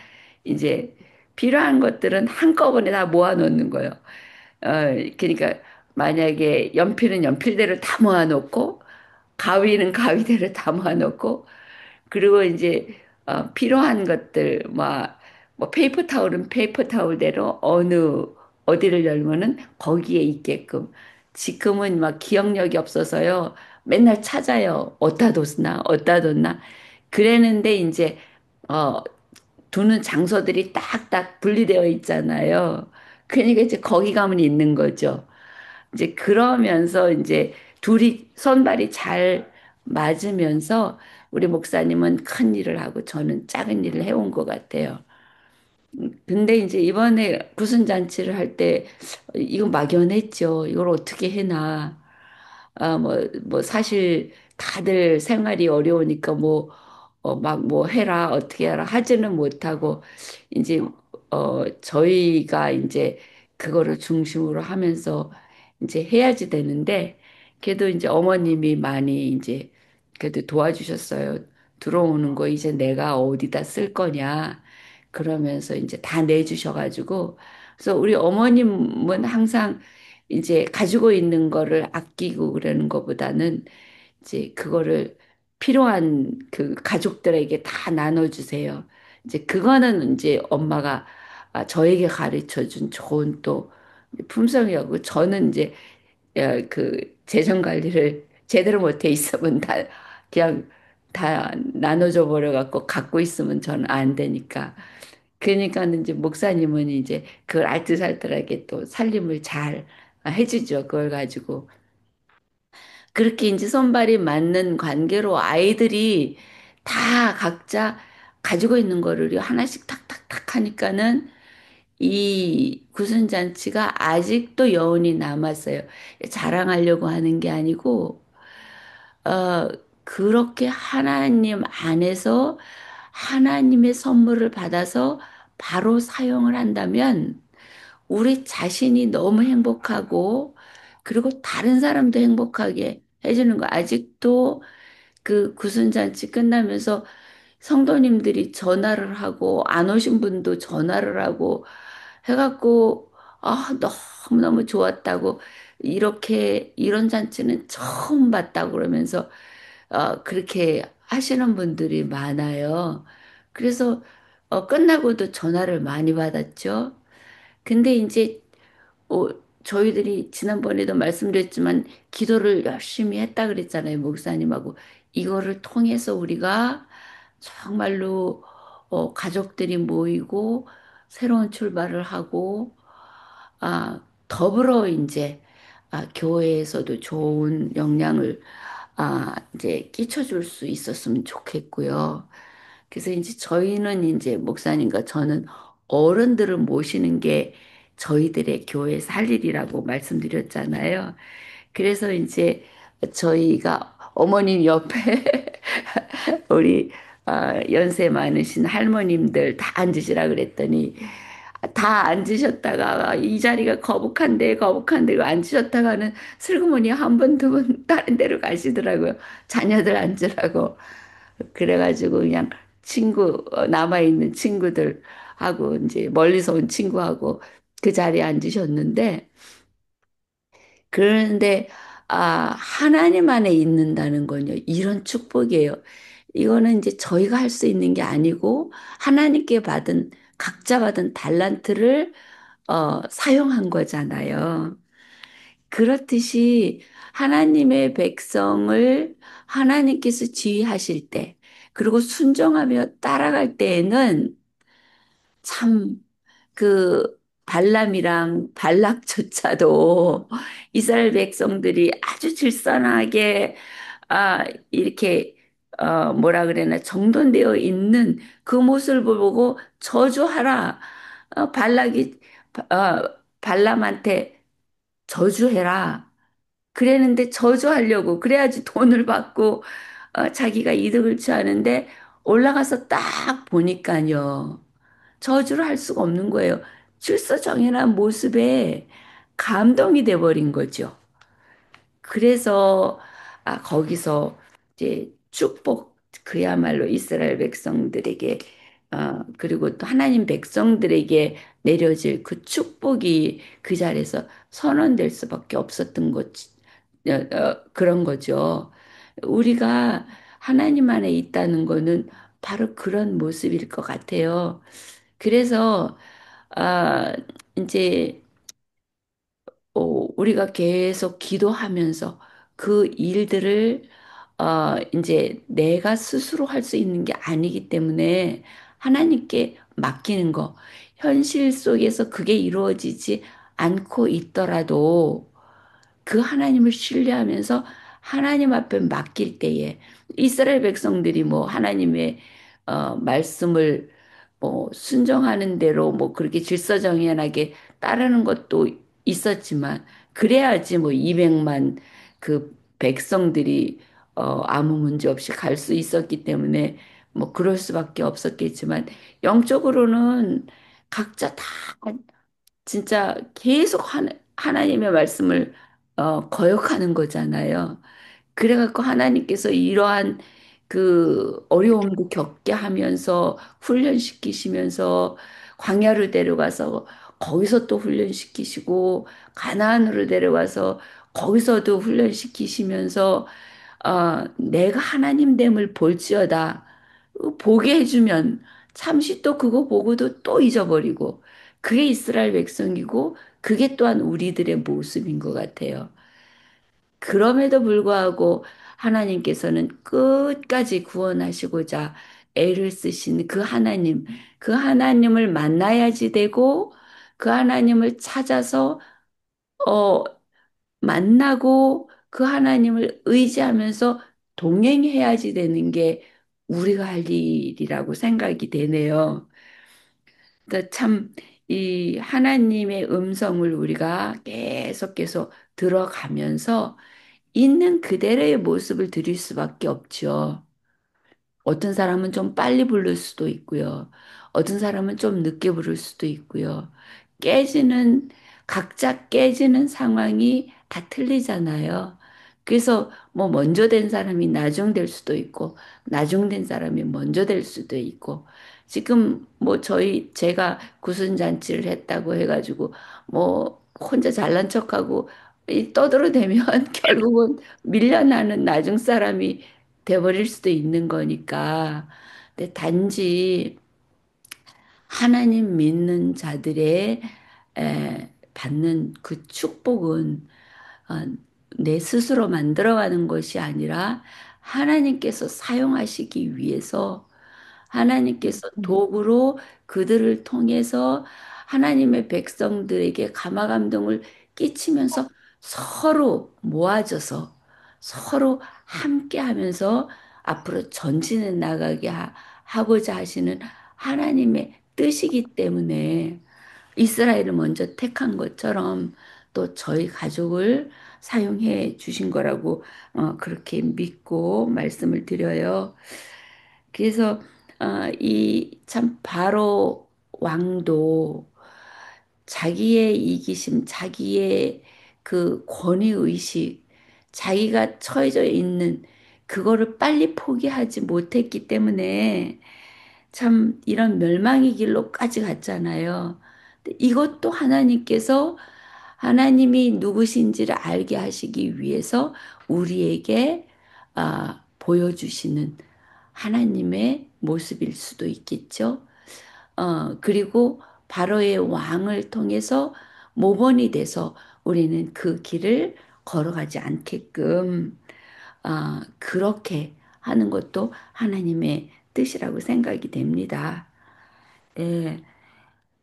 Speaker 4: 이제 필요한 것들은 한꺼번에 다 모아놓는 거예요. 그러니까 만약에 연필은 연필대로 다 모아놓고 가위는 가위대로 다 모아놓고 그리고 이제 필요한 것들 뭐 페이퍼 타올은 페이퍼 타올대로 어디를 열면은 거기에 있게끔 지금은 막 기억력이 없어서요 맨날 찾아요 어디다 뒀나 그랬는데 이제 어 두는 장소들이 딱딱 분리되어 있잖아요. 그러니까 이제 거기 가면 있는 거죠. 이제 그러면서 이제 둘이 손발이 잘 맞으면서 우리 목사님은 큰 일을 하고 저는 작은 일을 해온 것 같아요. 근데 이제 이번에 구순잔치를 할 때 이거 막연했죠. 이걸 어떻게 해나. 뭐 사실 다들 생활이 어려우니까 막 뭐 해라 어떻게 해라 하지는 못하고 이제 저희가 이제 그거를 중심으로 하면서 이제 해야지 되는데 그래도 이제 어머님이 많이 이제 그래도 도와주셨어요. 들어오는 거 이제 내가 어디다 쓸 거냐 그러면서 이제 다 내주셔가지고 그래서 우리 어머님은 항상 이제 가지고 있는 거를 아끼고 그러는 것보다는 이제 그거를 필요한 그 가족들에게 다 나눠주세요. 이제 그거는 이제 엄마가 저에게 가르쳐 준 좋은 또 품성이었고 저는 이제 그 재정 관리를 제대로 못해 있으면 다 그냥 다 나눠줘 버려 갖고 갖고 있으면 저는 안 되니까. 그러니까는 이제 목사님은 이제 그걸 알뜰살뜰하게 또 살림을 잘 해주죠. 그걸 가지고. 그렇게 이제 손발이 맞는 관계로 아이들이 다 각자 가지고 있는 거를 하나씩 탁탁탁 하니까는 이 구순잔치가 아직도 여운이 남았어요. 자랑하려고 하는 게 아니고, 어, 그렇게 하나님 안에서 하나님의 선물을 받아서 바로 사용을 한다면 우리 자신이 너무 행복하고 그리고 다른 사람도 행복하게 해주는 거. 아직도 그 구순잔치 끝나면서 성도님들이 전화를 하고 안 오신 분도 전화를 하고 해갖고 너무너무 좋았다고 이렇게 이런 잔치는 처음 봤다고 그러면서 그렇게 하시는 분들이 많아요. 그래서 끝나고도 전화를 많이 받았죠. 근데 이제 어, 저희들이 지난번에도 말씀드렸지만 기도를 열심히 했다 그랬잖아요, 목사님하고. 이거를 통해서 우리가 정말로 가족들이 모이고 새로운 출발을 하고 더불어 이제 교회에서도 좋은 영향을 이제 끼쳐줄 수 있었으면 좋겠고요. 그래서 이제 저희는 이제 목사님과 저는 어른들을 모시는 게 저희들의 교회 살 일이라고 말씀드렸잖아요. 그래서 이제 저희가 어머님 옆에 우리 연세 많으신 할머님들 다 앉으시라 그랬더니 다 앉으셨다가 이 자리가 거북한데 앉으셨다가는 슬그머니 한 번, 두 번 다른 데로 가시더라고요. 자녀들 앉으라고. 그래가지고 그냥 남아있는 친구들하고 이제 멀리서 온 친구하고 그 자리에 앉으셨는데 그런데 하나님 안에 있는다는 건요. 이런 축복이에요. 이거는 이제 저희가 할 수 있는 게 아니고 하나님께 각자 받은 달란트를 사용한 거잖아요. 그렇듯이 하나님의 백성을 하나님께서 지휘하실 때, 그리고 순종하며 따라갈 때에는 참 그 발람이랑 발락조차도 이스라엘 백성들이 아주 질서하게 이렇게 뭐라 그래나 정돈되어 있는 그 모습을 보고 저주하라. 발락이 발람한테 저주해라. 그랬는데 저주하려고 그래야지 돈을 받고 자기가 이득을 취하는데 올라가서 딱 보니까요. 저주를 할 수가 없는 거예요. 출서정연한 모습에 감동이 돼버린 거죠. 그래서 거기서 이제 축복 그야말로 이스라엘 백성들에게 그리고 또 하나님 백성들에게 내려질 그 축복이 그 자리에서 선언될 수밖에 없었던 그런 거죠. 우리가 하나님 안에 있다는 거는 바로 그런 모습일 것 같아요. 그래서 아, 이제 우리가 계속 기도하면서 그 일들을 이제 내가 스스로 할 수 있는 게 아니기 때문에 하나님께 맡기는 거, 현실 속에서 그게 이루어지지 않고 있더라도 그 하나님을 신뢰하면서 하나님 앞에 맡길 때에 이스라엘 백성들이 뭐 하나님의 말씀을 뭐 순종하는 대로 뭐 그렇게 질서정연하게 따르는 것도 있었지만 그래야지 뭐 200만 그 백성들이 아무 문제 없이 갈 수 있었기 때문에 뭐 그럴 수밖에 없었겠지만 영적으로는 각자 다 진짜 계속 하나님의 말씀을 거역하는 거잖아요. 그래갖고 하나님께서 이러한 그 어려움도 겪게 하면서 훈련시키시면서 광야로 데려가서 거기서 또 훈련시키시고 가나안으로 데려가서 거기서도 훈련시키시면서 내가 하나님 됨을 볼지어다 보게 해주면 잠시 또 그거 보고도 또 잊어버리고 그게 이스라엘 백성이고 그게 또한 우리들의 모습인 것 같아요. 그럼에도 불구하고 하나님께서는 끝까지 구원하시고자 애를 쓰신 그 하나님, 그 하나님을 만나야지 되고 그 하나님을 찾아서 어, 만나고 그 하나님을 의지하면서 동행해야지 되는 게 우리가 할 일이라고 생각이 되네요. 그러니까 참 이 하나님의 음성을 우리가 계속 들어가면서 있는 그대로의 모습을 드릴 수밖에 없죠. 어떤 사람은 좀 빨리 부를 수도 있고요. 어떤 사람은 좀 늦게 부를 수도 있고요. 깨지는, 각자 깨지는 상황이 다 틀리잖아요. 그래서 뭐 먼저 된 사람이 나중 될 수도 있고, 나중 된 사람이 먼저 될 수도 있고, 지금 뭐 제가 구순잔치를 했다고 해가지고, 뭐 혼자 잘난 척하고 떠들어대면 결국은 밀려나는 나중 사람이 돼버릴 수도 있는 거니까. 근데 단지 하나님 믿는 자들의 받는 그 축복은 어, 내 스스로 만들어가는 것이 아니라 하나님께서 사용하시기 위해서 하나님께서 도구로 그들을 통해서 하나님의 백성들에게 감화감동을 끼치면서 서로 모아져서 서로 함께 하면서 앞으로 전진해 나가게 하고자 하시는 하나님의 뜻이기 때문에 이스라엘을 먼저 택한 것처럼 또 저희 가족을 사용해 주신 거라고 그렇게 믿고 말씀을 드려요. 그래서 이 참 바로 왕도 자기의 이기심, 자기의 그 권위의식, 자기가 처해져 있는 그거를 빨리 포기하지 못했기 때문에 참 이런 멸망의 길로까지 갔잖아요. 근데 이것도 하나님께서 하나님이 누구신지를 알게 하시기 위해서 우리에게 보여주시는 하나님의 모습일 수도 있겠죠. 그리고 바로의 왕을 통해서 모본이 돼서 우리는 그 길을 걸어가지 않게끔 그렇게 하는 것도 하나님의 뜻이라고 생각이 됩니다. 예,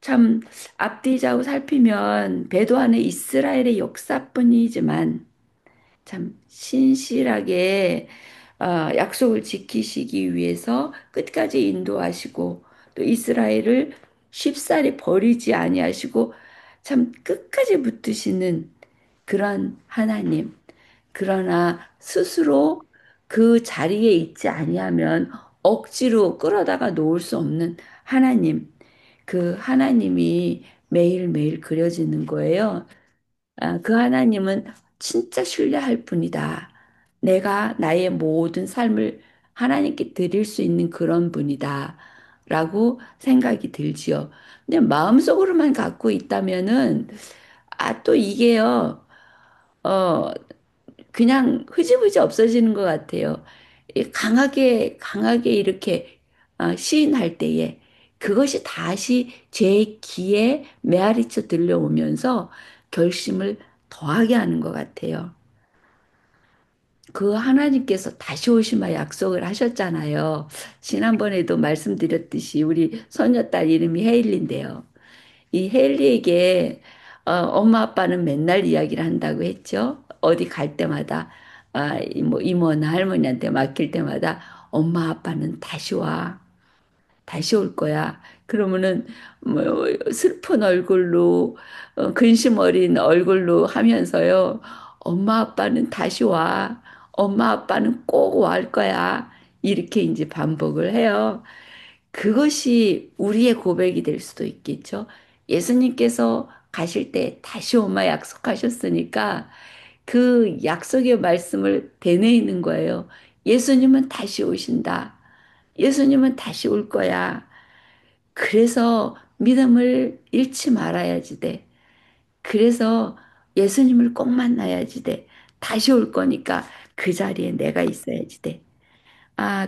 Speaker 4: 참 앞뒤자고 살피면 배도하는 이스라엘의 역사뿐이지만 참 신실하게 약속을 지키시기 위해서 끝까지 인도하시고 또 이스라엘을 쉽사리 버리지 아니하시고 참 끝까지 붙드시는 그런 하나님. 그러나 스스로 그 자리에 있지 아니하면 억지로 끌어다가 놓을 수 없는 하나님. 그 하나님이 매일매일 그려지는 거예요. 그 하나님은 진짜 신뢰할 분이다. 내가 나의 모든 삶을 하나님께 드릴 수 있는 그런 분이다. 라고 생각이 들지요. 근데 마음속으로만 갖고 있다면은, 또 이게요, 어, 그냥 흐지부지 없어지는 것 같아요. 강하게 이렇게 시인할 때에 그것이 다시 제 귀에 메아리쳐 들려오면서 결심을 더하게 하는 것 같아요. 그 하나님께서 다시 오시마 약속을 하셨잖아요. 지난번에도 말씀드렸듯이 우리 손녀딸 이름이 헤일리인데요. 이 헨리에게 엄마 아빠는 맨날 이야기를 한다고 했죠. 어디 갈 때마다 뭐 이모나 할머니한테 맡길 때마다 엄마 아빠는 다시 와. 다시 올 거야. 그러면은 뭐 슬픈 얼굴로 근심 어린 얼굴로 하면서요. 엄마 아빠는 다시 와. 엄마 아빠는 꼭 올 거야. 이렇게 이제 반복을 해요. 그것이 우리의 고백이 될 수도 있겠죠. 예수님께서 가실 때 다시 오마 약속하셨으니까 그 약속의 말씀을 되뇌이는 거예요. 예수님은 다시 오신다. 예수님은 다시 올 거야. 그래서 믿음을 잃지 말아야지 돼. 그래서 예수님을 꼭 만나야지 돼. 다시 올 거니까 그 자리에 내가 있어야지 돼.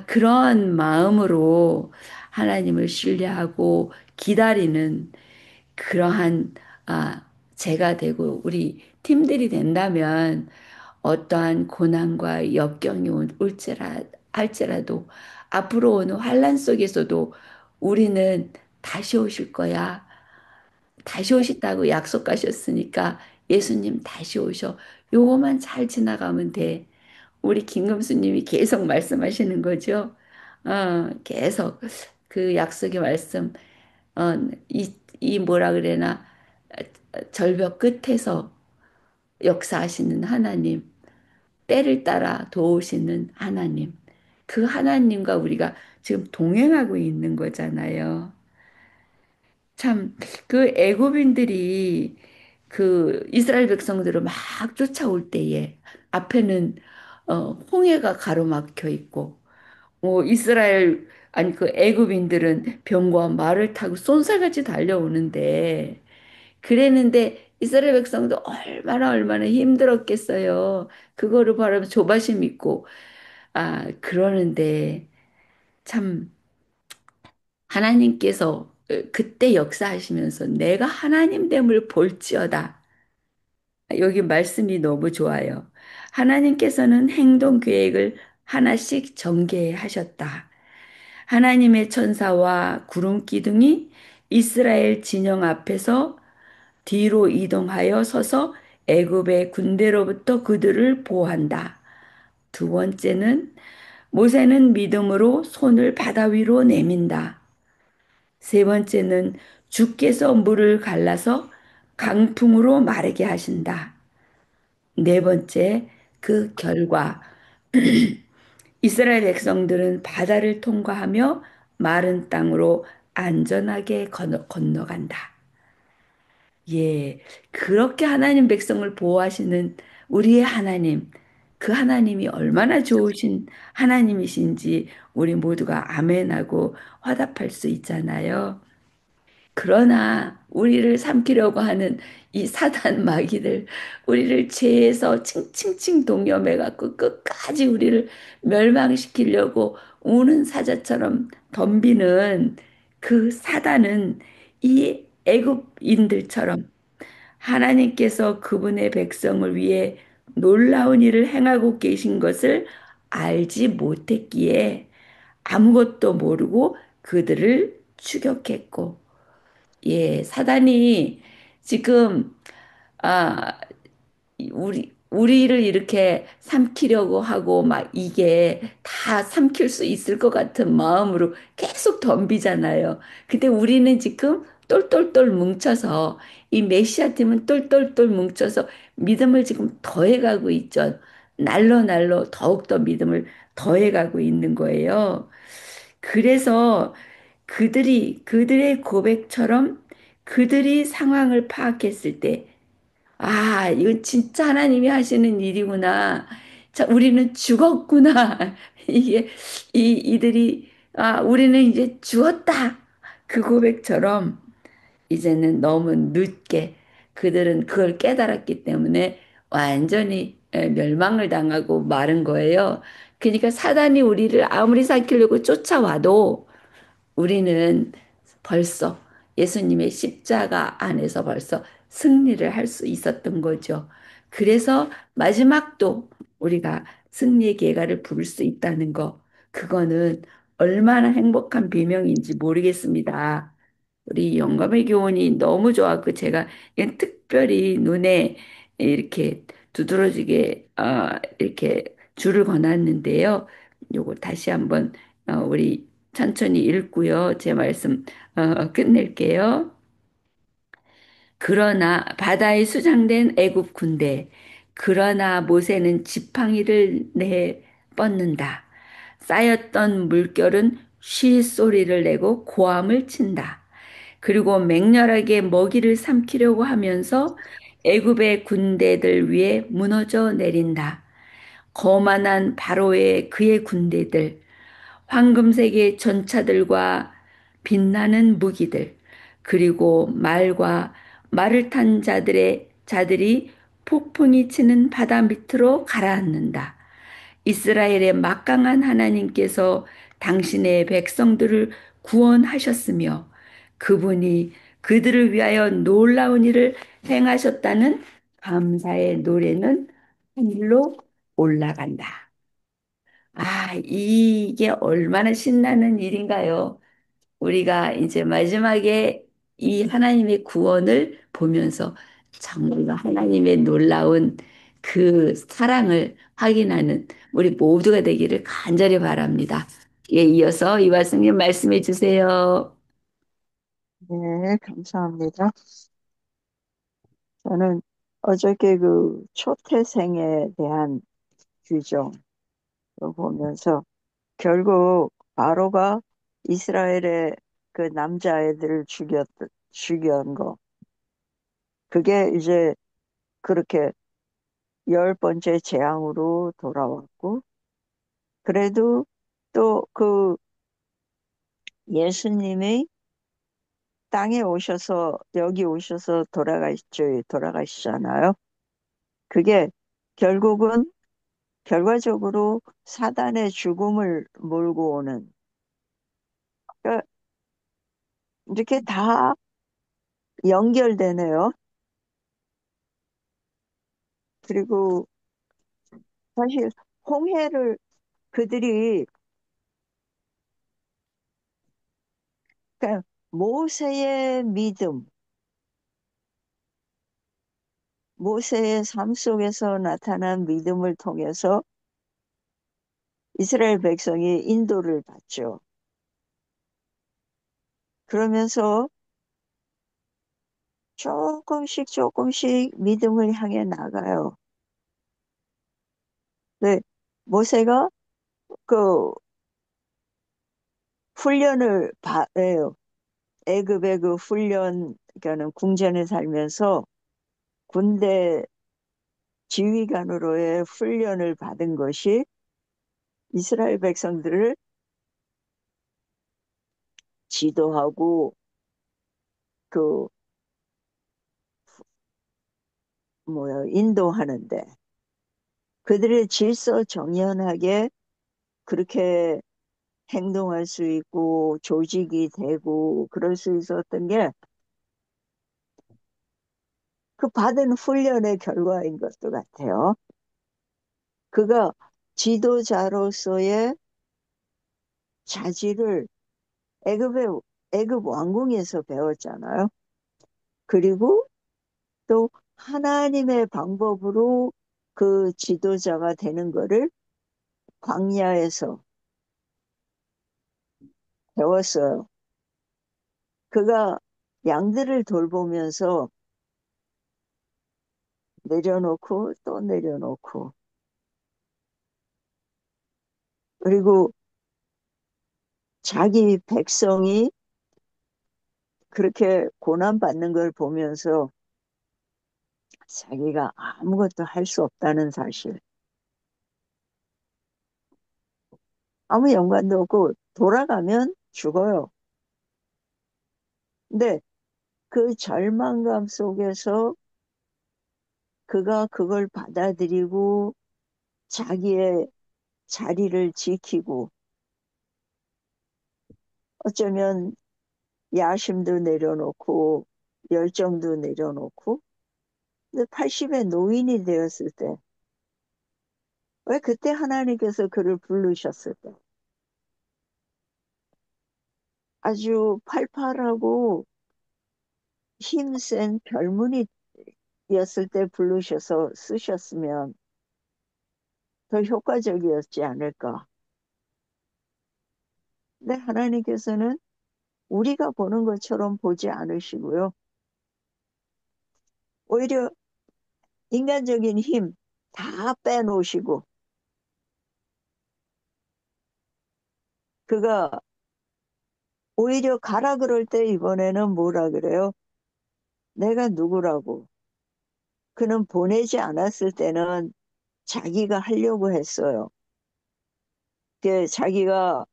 Speaker 4: 그런 마음으로 하나님을 신뢰하고 기다리는 그러한 제가 되고 우리 팀들이 된다면 어떠한 고난과 역경이 할지라도 앞으로 오는 환란 속에서도 우리는 다시 오실 거야. 다시 오신다고 약속하셨으니까 예수님 다시 오셔. 요거만 잘 지나가면 돼. 우리 김금수님이 계속 말씀하시는 거죠. 계속 그 약속의 말씀, 어, 이 뭐라 그래나, 절벽 끝에서 역사하시는 하나님, 때를 따라 도우시는 하나님, 그 하나님과 우리가 지금 동행하고 있는 거잖아요. 참, 그 애굽인들이 그 이스라엘 백성들을 막 쫓아올 때에 앞에는 홍해가 가로막혀 있고, 아니 그 애굽인들은 병과 말을 타고 쏜살같이 달려오는데 그랬는데 이스라엘 백성도 얼마나 힘들었겠어요. 그거를 바라보면 조바심 있고 그러는데 참 하나님께서 그때 역사하시면서 내가 하나님 됨을 볼지어다. 여기 말씀이 너무 좋아요. 하나님께서는 행동 계획을 하나씩 전개하셨다. 하나님의 천사와 구름 기둥이 이스라엘 진영 앞에서 뒤로 이동하여 서서 애굽의 군대로부터 그들을 보호한다. 두 번째는 모세는 믿음으로 손을 바다 위로 내민다. 세 번째는 주께서 물을 갈라서 강풍으로 마르게 하신다. 네 번째, 그 결과 이스라엘 백성들은 바다를 통과하며 마른 땅으로 안전하게 건너간다. 예, 그렇게 하나님 백성을 보호하시는 우리의 하나님, 그 하나님이 얼마나 좋으신 하나님이신지 우리 모두가 아멘하고 화답할 수 있잖아요. 그러나 우리를 삼키려고 하는 이 사단 마귀들, 우리를 죄에서 칭칭칭 동염해 갖고 끝까지 우리를 멸망시키려고 우는 사자처럼 덤비는 그 사단은 이 애굽인들처럼 하나님께서 그분의 백성을 위해 놀라운 일을 행하고 계신 것을 알지 못했기에 아무것도 모르고 그들을 추격했고, 예, 사단이 지금 아, 우리를 이렇게 삼키려고 하고 막 이게 다 삼킬 수 있을 것 같은 마음으로 계속 덤비잖아요. 근데 우리는 지금 똘똘똘 뭉쳐서 이 메시아 팀은 똘똘똘 뭉쳐서 믿음을 지금 더해가고 있죠. 날로 날로 더욱더 믿음을 더해가고 있는 거예요. 그래서 그들의 고백처럼 그들이 상황을 파악했을 때, 아, 이건 진짜 하나님이 하시는 일이구나. 자, 우리는 죽었구나. 이게, 이들이, 아, 우리는 이제 죽었다. 그 고백처럼 이제는 너무 늦게 그들은 그걸 깨달았기 때문에 완전히 멸망을 당하고 마른 거예요. 그러니까 사단이 우리를 아무리 삼키려고 쫓아와도 우리는 벌써 예수님의 십자가 안에서 벌써 승리를 할 수 있었던 거죠. 그래서 마지막도 우리가 승리의 계가를 부를 수 있다는 거, 그거는 얼마나 행복한 비명인지 모르겠습니다. 우리 영감의 교훈이 너무 좋았고 제가 그냥 특별히 눈에 이렇게 두드러지게 이렇게 줄을 그어놨는데요. 요거 다시 한번 우리 천천히 읽고요. 제 말씀 끝낼게요. 그러나 바다에 수장된 애굽 군대, 그러나 모세는 지팡이를 내 뻗는다. 쌓였던 물결은 쉬 소리를 내고 고함을 친다. 그리고 맹렬하게 먹이를 삼키려고 하면서 애굽의 군대들 위에 무너져 내린다. 거만한 바로의 그의 군대들, 황금색의 전차들과 빛나는 무기들, 그리고 말과 말을 탄 자들이 폭풍이 치는 바다 밑으로 가라앉는다. 이스라엘의 막강한 하나님께서 당신의 백성들을 구원하셨으며 그분이 그들을 위하여 놀라운 일을 행하셨다는 감사의 노래는 하늘로 올라간다. 아, 이게 얼마나 신나는 일인가요? 우리가 이제 마지막에 이 하나님의 구원을 보면서 정말로 하나님의 놀라운 그 사랑을 확인하는 우리 모두가 되기를 간절히 바랍니다. 예, 이어서 이화승님 말씀해 주세요.
Speaker 5: 네, 감사합니다. 저는 어저께 그 초태생에 대한 규정을 보면서 결국 바로가 이스라엘의 그 남자애들을 죽였던 거. 그게 이제 그렇게 열 번째 재앙으로 돌아왔고, 그래도 또 그 예수님이 땅에 오셔서, 여기 오셔서 돌아가시잖아요. 그게 결국은 결과적으로 사단의 죽음을 몰고 오는, 그러니까 이렇게 다 연결되네요. 그리고 사실 홍해를 그들이, 그러니까 모세의 믿음, 모세의 삶 속에서 나타난 믿음을 통해서 이스라엘 백성이 인도를 받죠. 그러면서 조금씩 조금씩 믿음을 향해 나가요. 네, 모세가 그 훈련을 받아요. 애굽의 그 훈련, 그러니까는 궁전에 살면서 군대 지휘관으로의 훈련을 받은 것이 이스라엘 백성들을 지도하고 그 뭐야 인도하는데 그들의 질서 정연하게 그렇게 행동할 수 있고 조직이 되고 그럴 수 있었던 게 그 받은 훈련의 결과인 것도 같아요. 그가 지도자로서의 자질을 애굽의 애굽 왕궁에서 배웠잖아요. 그리고 또 하나님의 방법으로 그 지도자가 되는 거를 광야에서 배웠어요. 그가 양들을 돌보면서 내려놓고 또 내려놓고, 그리고 자기 백성이 그렇게 고난받는 걸 보면서 자기가 아무것도 할 수 없다는 사실, 아무 연관도 없고 돌아가면 죽어요. 근데 그 절망감 속에서 그가 그걸 받아들이고 자기의 자리를 지키고, 어쩌면 야심도 내려놓고 열정도 내려놓고, 근데 80의 노인이 되었을 때 왜 그때 하나님께서 그를 부르셨을까? 아주 팔팔하고 힘센 젊은이였을 때 부르셔서 쓰셨으면 더 효과적이었지 않을까? 근데 하나님께서는 우리가 보는 것처럼 보지 않으시고요. 오히려 인간적인 힘 다 빼놓으시고, 그가 오히려 가라 그럴 때 이번에는 뭐라 그래요? 내가 누구라고? 그는 보내지 않았을 때는 자기가 하려고 했어요. 자기가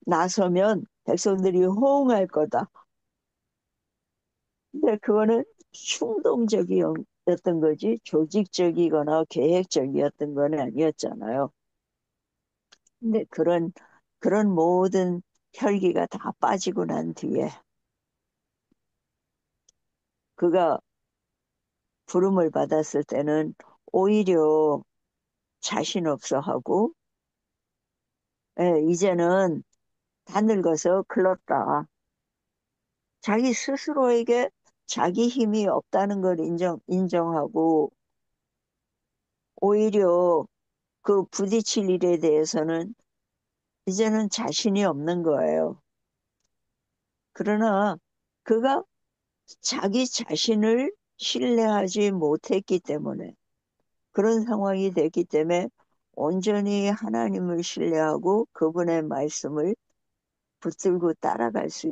Speaker 5: 나서면 백성들이 호응할 거다. 근데 그거는 충동적이었던 거지 조직적이거나 계획적이었던 건 아니었잖아요. 근데 그런 모든 혈기가 다 빠지고 난 뒤에 그가 부름을 받았을 때는 오히려 자신 없어 하고, 예, 이제는 다 늙어서 글렀다. 자기 스스로에게 자기 힘이 없다는 걸 인정하고, 오히려 그 부딪힐 일에 대해서는 이제는 자신이 없는 거예요. 그러나 그가 자기 자신을 신뢰하지 못했기 때문에, 그런 상황이 됐기 때문에 온전히 하나님을 신뢰하고 그분의 말씀을 붙들고 따라갈 수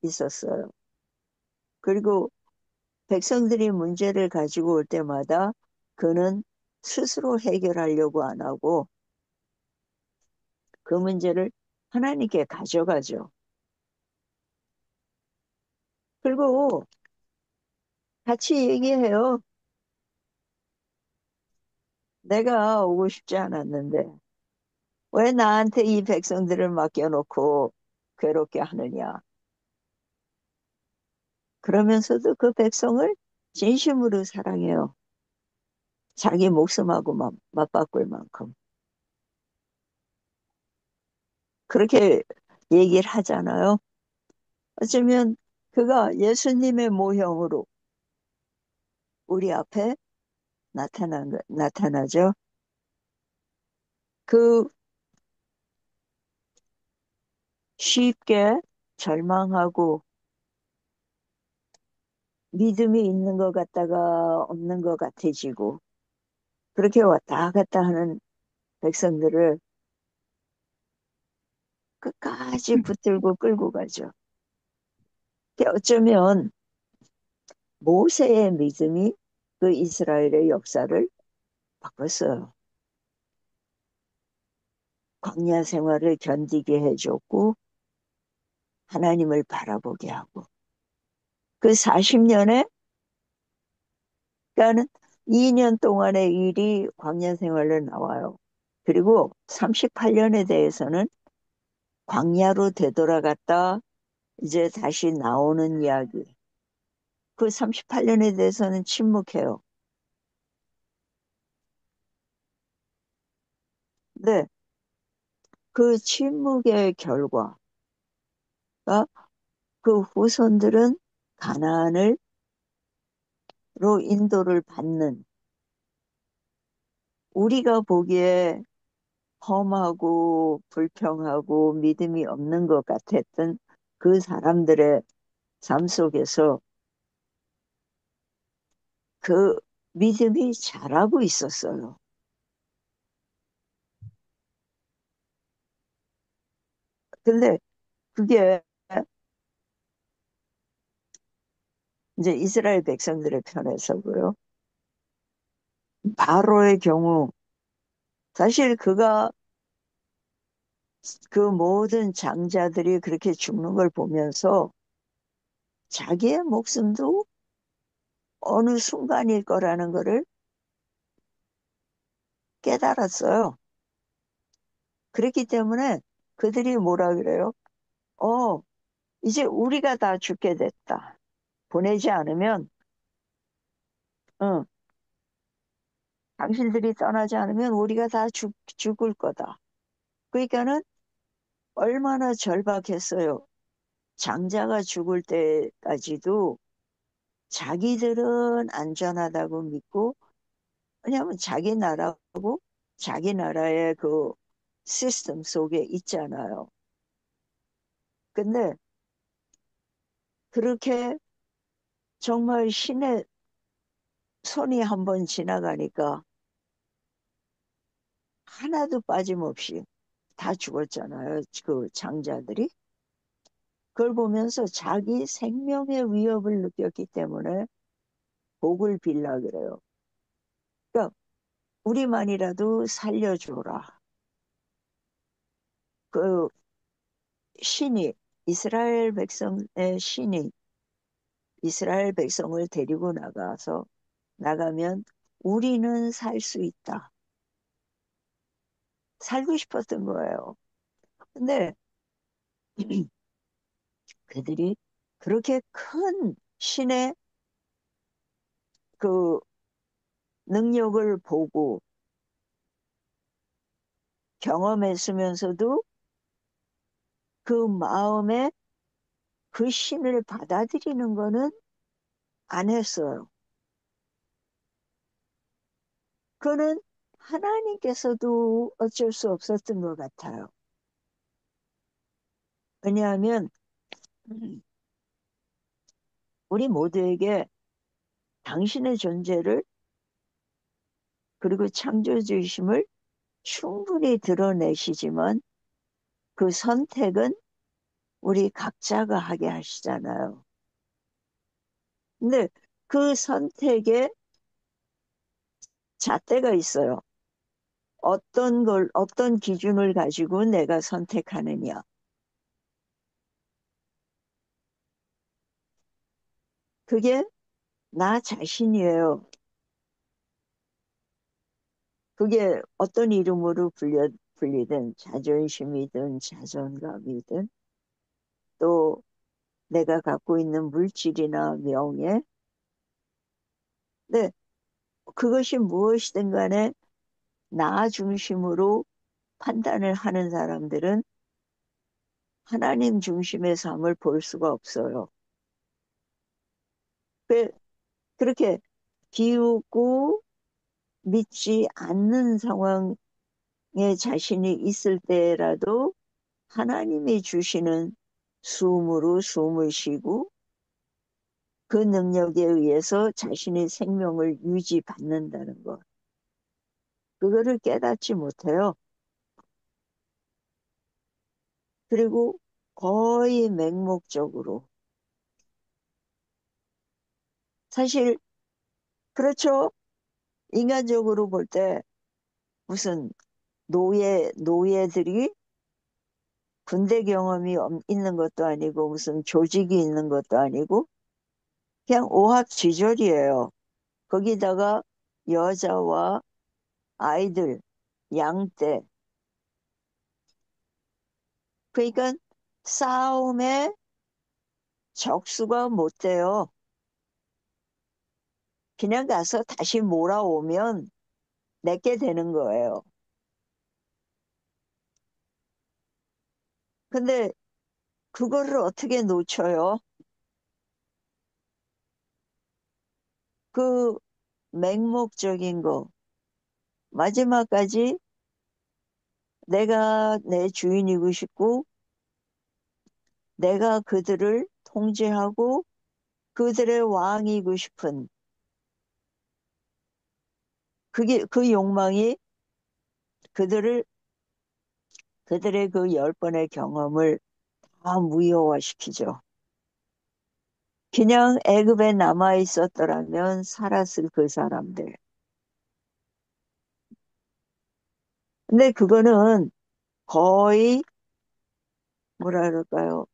Speaker 5: 있었어요. 그리고 백성들이 문제를 가지고 올 때마다 그는 스스로 해결하려고 안 하고 그 문제를 하나님께 가져가죠. 그리고 같이 얘기해요. 내가 오고 싶지 않았는데 왜 나한테 이 백성들을 맡겨놓고 괴롭게 하느냐. 그러면서도 그 백성을 진심으로 사랑해요. 자기 목숨하고 맞바꿀 만큼. 그렇게 얘기를 하잖아요. 어쩌면 그가 예수님의 모형으로 우리 앞에 나타나죠. 그 쉽게 절망하고 믿음이 있는 것 같다가 없는 것 같아지고 그렇게 왔다 갔다 하는 백성들을 끝까지 붙들고 끌고 가죠. 어쩌면 모세의 믿음이 그 이스라엘의 역사를 바꿨어요. 광야 생활을 견디게 해줬고 하나님을 바라보게 하고 그 40년에 그러니까는 2년 동안의 일이 광야 생활로 나와요. 그리고 38년에 대해서는 광야로 되돌아갔다 이제 다시 나오는 이야기. 그 38년에 대해서는 침묵해요. 근데 그 침묵의 결과가 그 후손들은 가나안으로 인도를 받는 우리가 보기에 험하고 불평하고 믿음이 없는 것 같았던 그 사람들의 삶 속에서 그 믿음이 자라고 있었어요. 근데 그게 이제 이스라엘 백성들의 편에서고요. 바로의 경우 사실 그가 그 모든 장자들이 그렇게 죽는 걸 보면서 자기의 목숨도 어느 순간일 거라는 것을 깨달았어요. 그렇기 때문에 그들이 뭐라 그래요? 어, 이제 우리가 다 죽게 됐다. 보내지 않으면, 응, 당신들이 떠나지 않으면 우리가 다 죽을 거다. 그러니까는 얼마나 절박했어요. 장자가 죽을 때까지도 자기들은 안전하다고 믿고, 왜냐하면 자기 나라고 자기 나라의 그 시스템 속에 있잖아요. 근데 그렇게 정말 신의 손이 한번 지나가니까 하나도 빠짐없이 다 죽었잖아요. 그 장자들이. 그걸 보면서 자기 생명의 위협을 느꼈기 때문에 복을 빌라 그래요. 그러니까 우리만이라도 살려줘라. 그 신이 이스라엘 백성의 신이 이스라엘 백성을 데리고 나가면 우리는 살 수 있다. 살고 싶었던 거예요. 근데 그들이 그렇게 큰 신의 그 능력을 보고 경험했으면서도 그 마음에 그 신을 받아들이는 거는 안 했어요. 그거는 하나님께서도 어쩔 수 없었던 것 같아요. 왜냐하면 우리 모두에게 당신의 존재를 그리고 창조주의심을 충분히 드러내시지만 그 선택은 우리 각자가 하게 하시잖아요. 근데 그 선택에 잣대가 있어요. 어떤 기준을 가지고 내가 선택하느냐. 그게 나 자신이에요. 그게 어떤 이름으로 불리든 자존심이든 자존감이든 또 내가 갖고 있는 물질이나 명예. 네, 그것이 무엇이든 간에 나 중심으로 판단을 하는 사람들은 하나님 중심의 삶을 볼 수가 없어요. 그- 그렇게 비웃고 믿지 않는 상황에 자신이 있을 때라도 하나님이 주시는 숨으로 숨을 쉬고 그 능력에 의해서 자신의 생명을 유지받는다는 것. 그거를 깨닫지 못해요. 그리고 거의 맹목적으로. 사실, 그렇죠. 인간적으로 볼 때 무슨 노예들이 군대 경험이 있는 것도 아니고 무슨 조직이 있는 것도 아니고 그냥 오합지졸이에요. 거기다가 여자와 아이들, 양떼. 그러니까 싸움에 적수가 못 돼요. 그냥 가서 다시 몰아오면 내게 되는 거예요. 근데 그거를 어떻게 놓쳐요? 그 맹목적인 거. 마지막까지 내가 내 주인이고 싶고 내가 그들을 통제하고 그들의 왕이고 싶은 그 욕망이 그들을 그들의 그 10번의 경험을 다 무효화시키죠. 그냥 애굽에 남아 있었더라면 살았을 그 사람들. 근데 그거는 거의 뭐라 그럴까요?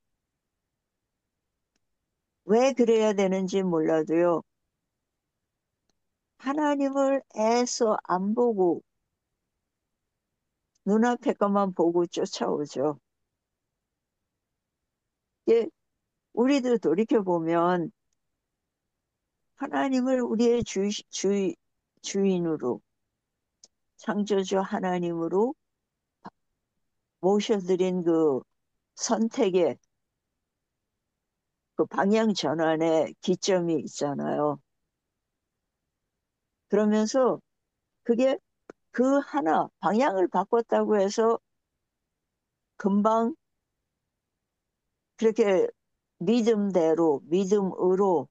Speaker 5: 왜 그래야 되는지 몰라도요. 하나님을 애써 안 보고 눈앞에 것만 보고 쫓아오죠. 예, 우리도 돌이켜보면 하나님을 우리의 주인으로 창조주 하나님으로 모셔드린 그 선택의 그 방향 전환의 기점이 있잖아요. 그러면서 그게 그 하나 방향을 바꿨다고 해서 금방 그렇게 믿음대로 믿음으로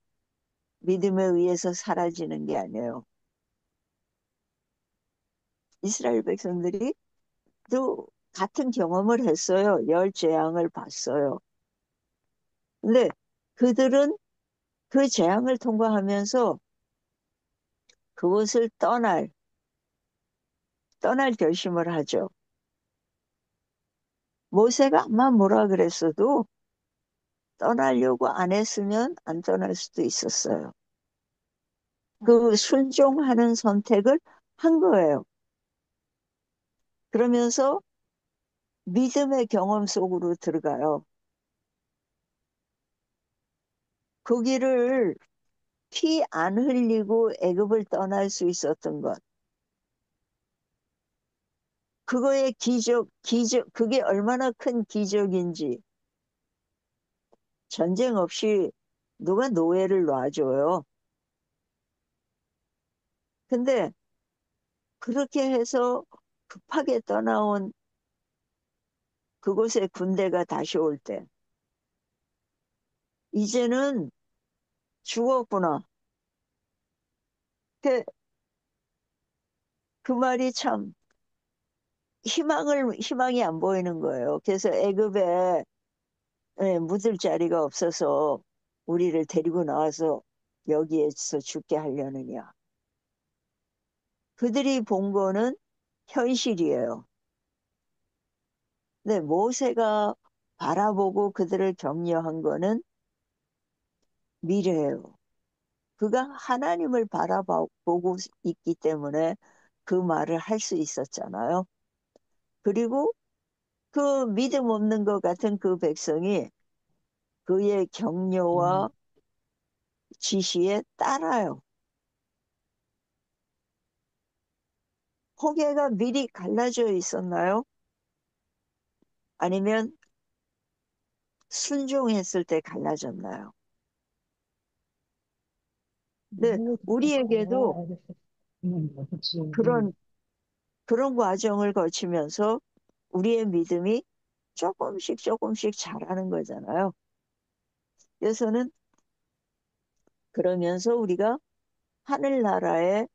Speaker 5: 믿음에 의해서 사라지는 게 아니에요. 이스라엘 백성들이 또 같은 경험을 했어요. 열 재앙을 봤어요. 근데 그들은 그 재앙을 통과하면서 그것을 떠날 결심을 하죠. 모세가 아마 뭐라 그랬어도 떠나려고 안 했으면 안 떠날 수도 있었어요. 그 순종하는 선택을 한 거예요. 그러면서 믿음의 경험 속으로 들어가요. 그 길을 피 안 흘리고 애굽을 떠날 수 있었던 것. 그거의 그게 얼마나 큰 기적인지. 전쟁 없이 누가 노예를 놔줘요. 근데 그렇게 해서 급하게 떠나온 그곳에 군대가 다시 올 때, 이제는 죽었구나. 그, 그 말이 참 희망이 안 보이는 거예요. 그래서 애굽에 묻을 자리가 없어서 우리를 데리고 나와서 여기에서 죽게 하려느냐. 그들이 본 거는 현실이에요. 근데 모세가 바라보고 그들을 격려한 거는 미래예요. 그가 하나님을 바라보고 있기 때문에 그 말을 할 수 있었잖아요. 그리고 그 믿음 없는 것 같은 그 백성이 그의 격려와 지시에 따라요. 홍해가 미리 갈라져 있었나요? 아니면 순종했을 때 갈라졌나요? 네, 우리에게도 그런 과정을 거치면서 우리의 믿음이 조금씩 자라는 거잖아요. 그래서는 그러면서 우리가 하늘나라에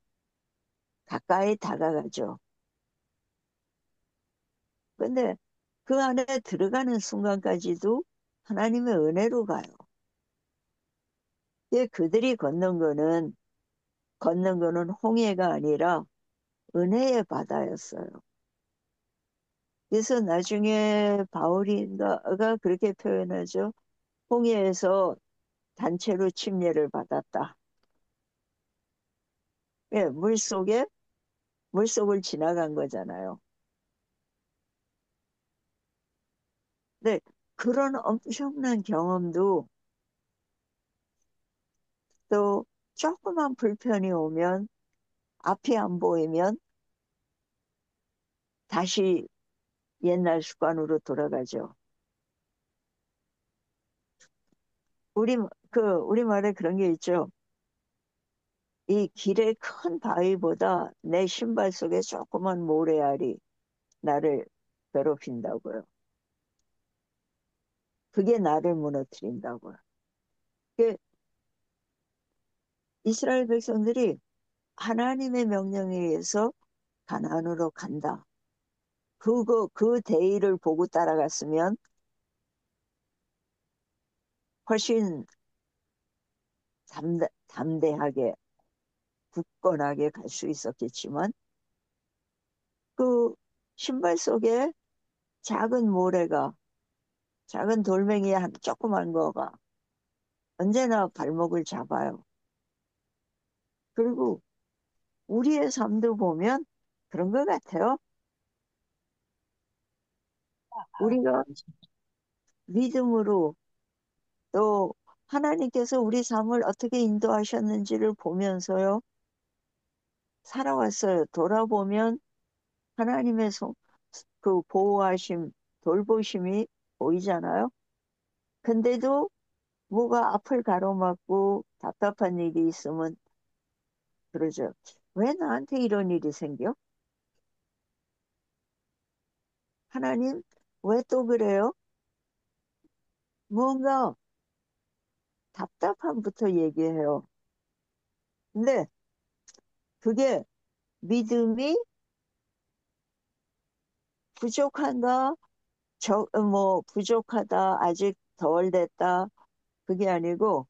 Speaker 5: 가까이 다가가죠. 근데 그 안에 들어가는 순간까지도 하나님의 은혜로 가요. 예, 그들이 걷는 거는 홍해가 아니라 은혜의 바다였어요. 그래서 나중에 바울인가가 그렇게 표현하죠. 홍해에서 단체로 침례를 받았다. 예, 물속을 지나간 거잖아요. 네, 그런 엄청난 경험도 또 조그만 불편이 오면 앞이 안 보이면 다시 옛날 습관으로 돌아가죠. 우리말에 그런 게 있죠. 이 길의 큰 바위보다 내 신발 속에 조그만 모래알이 나를 괴롭힌다고요. 그게 나를 무너뜨린다고요. 그 이스라엘 백성들이 하나님의 명령에 의해서 가나안으로 간다. 그 대의를 보고 따라갔으면 훨씬 담대하게 굳건하게 갈 수 있었겠지만 그 신발 속에 작은 모래가 작은 돌멩이 한 조그만 거가 언제나 발목을 잡아요. 그리고 우리의 삶도 보면 그런 것 같아요. 우리가 믿음으로 또 하나님께서 우리 삶을 어떻게 인도하셨는지를 보면서요. 살아왔어요. 돌아보면 하나님의 그 보호하심, 돌보심이 보이잖아요. 근데도 뭐가 앞을 가로막고 답답한 일이 있으면 그러죠. 왜 나한테 이런 일이 생겨? 하나님, 왜 또 그래요? 뭔가 답답함부터 얘기해요. 근데 그게 믿음이 부족한가? 부족하다, 아직 덜 됐다. 그게 아니고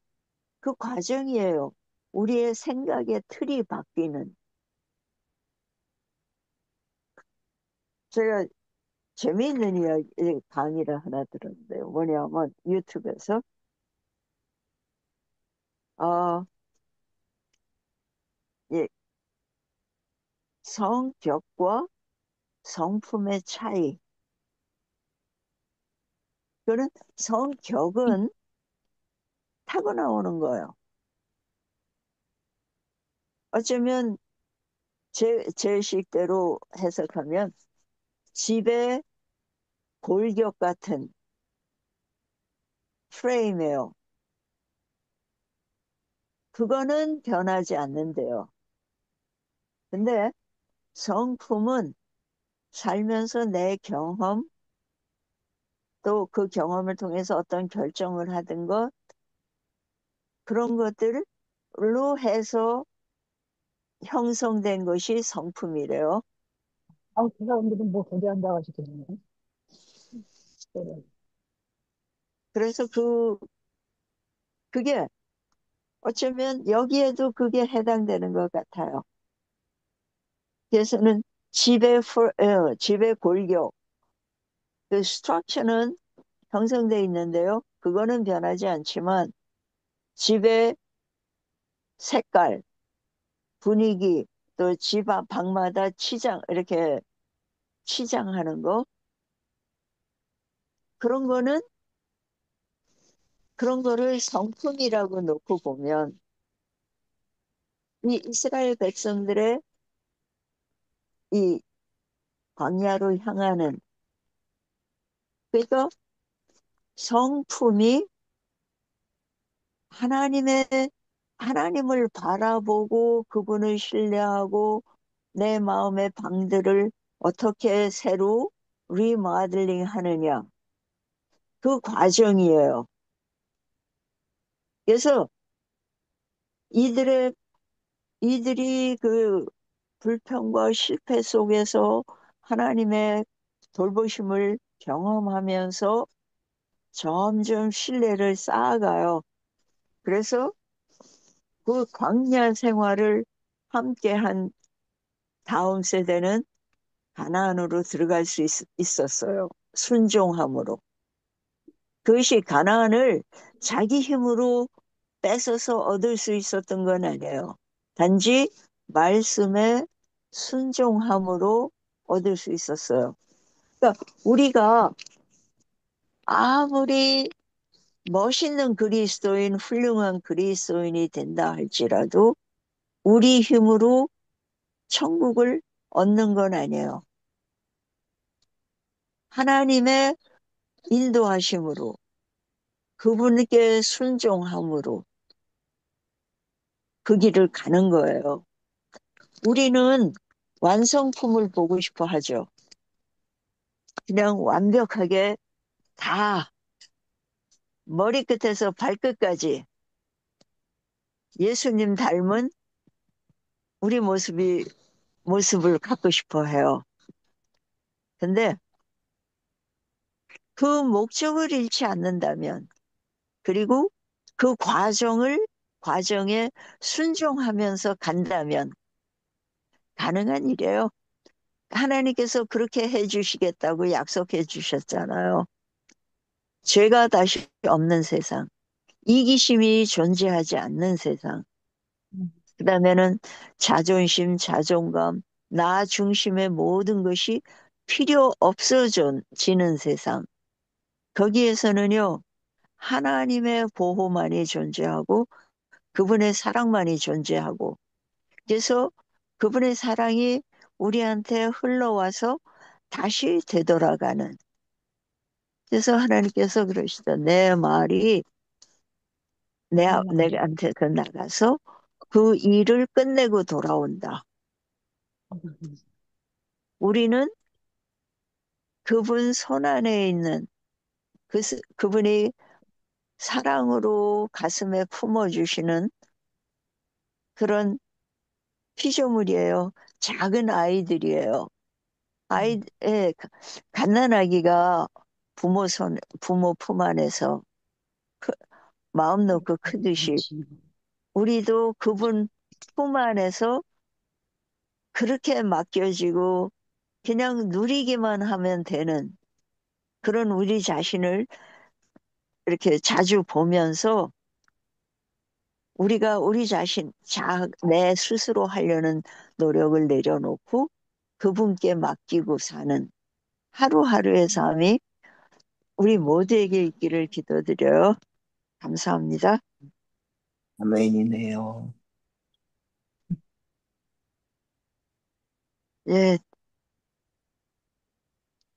Speaker 5: 그 과정이에요. 우리의 생각의 틀이 바뀌는. 제가 재미있는 이야기, 강의를 하나 들었는데요. 뭐냐면 유튜브에서, 어, 예, 성격과 성품의 차이. 그는 성격은 타고 나오는 거예요. 어쩌면 제 식대로 해석하면 집의 골격 같은 프레임이에요. 그거는 변하지 않는데요. 근데 성품은 살면서 내 경험, 또 그 경험을 통해서 어떤 결정을 하든 것, 그런 것들로 해서 형성된 것이 성품이래요.
Speaker 1: 아, 그 사람들은 뭐 거대한다고 하시겠네. 그래.
Speaker 5: 그래서 그게 어쩌면 여기에도 그게 해당되는 것 같아요. 그래서는 집의 골격, 그 스트럭처는 형성돼 있는데요. 그거는 변하지 않지만 집의 색깔, 분위기, 또 집 앞 방마다 이렇게 치장하는 거, 그런 거는 그런 거를 성품이라고 놓고 보면 이 이스라엘 백성들의 이 광야로 향하는 그러니까 성품이 하나님의 하나님을 바라보고 그분을 신뢰하고 내 마음의 방들을 어떻게 새로 리모델링 하느냐 그 과정이에요. 그래서 이들의 이들이 그 불평과 실패 속에서 하나님의 돌보심을 경험하면서 점점 신뢰를 쌓아가요. 그래서 그 광야 생활을 함께한 다음 세대는 가나안으로 들어갈 수 있었어요. 순종함으로. 그것이 가나안을 자기 힘으로 뺏어서 얻을 수 있었던 건 아니에요. 단지 말씀에 순종함으로 얻을 수 있었어요. 그러니까 우리가 아무리 멋있는 그리스도인, 훌륭한 그리스도인이 된다 할지라도 우리 힘으로 천국을 얻는 건 아니에요. 하나님의 인도하심으로, 그분께 순종함으로 그 길을 가는 거예요. 우리는 완성품을 보고 싶어 하죠. 그냥 완벽하게 다 머리끝에서 발끝까지 예수님 닮은 우리 모습을 갖고 싶어 해요. 근데 그 목적을 잃지 않는다면, 그리고 그 과정에 순종하면서 간다면 가능한 일이에요. 하나님께서 그렇게 해 주시겠다고 약속해 주셨잖아요. 죄가 다시 없는 세상, 이기심이 존재하지 않는 세상, 그다음에는 자존심, 자존감, 나 중심의 모든 것이 필요 없어지는 세상. 거기에서는요, 하나님의 보호만이 존재하고 그분의 사랑만이 존재하고, 그래서 그분의 사랑이 우리한테 흘러와서 다시 되돌아가는. 그래서 하나님께서 그러시다. 내 말이 내한테 나가서 그 일을 끝내고 돌아온다. 우리는 그분 손 안에 있는 그분이 사랑으로 가슴에 품어주시는 그런 피조물이에요. 작은 아이들이에요. 예, 갓난아기가 부모 품 안에서 크- 마음 놓고 크듯이 우리도 그분 품 안에서 그렇게 맡겨지고 그냥 누리기만 하면 되는 그런 우리 자신을 이렇게 자주 보면서 우리가 우리 자신, 내 스스로 하려는 노력을 내려놓고 그분께 맡기고 사는 하루하루의 삶이 우리 모두에게 있기를 기도드려요. 감사합니다.
Speaker 2: 아멘이네요.
Speaker 5: 예,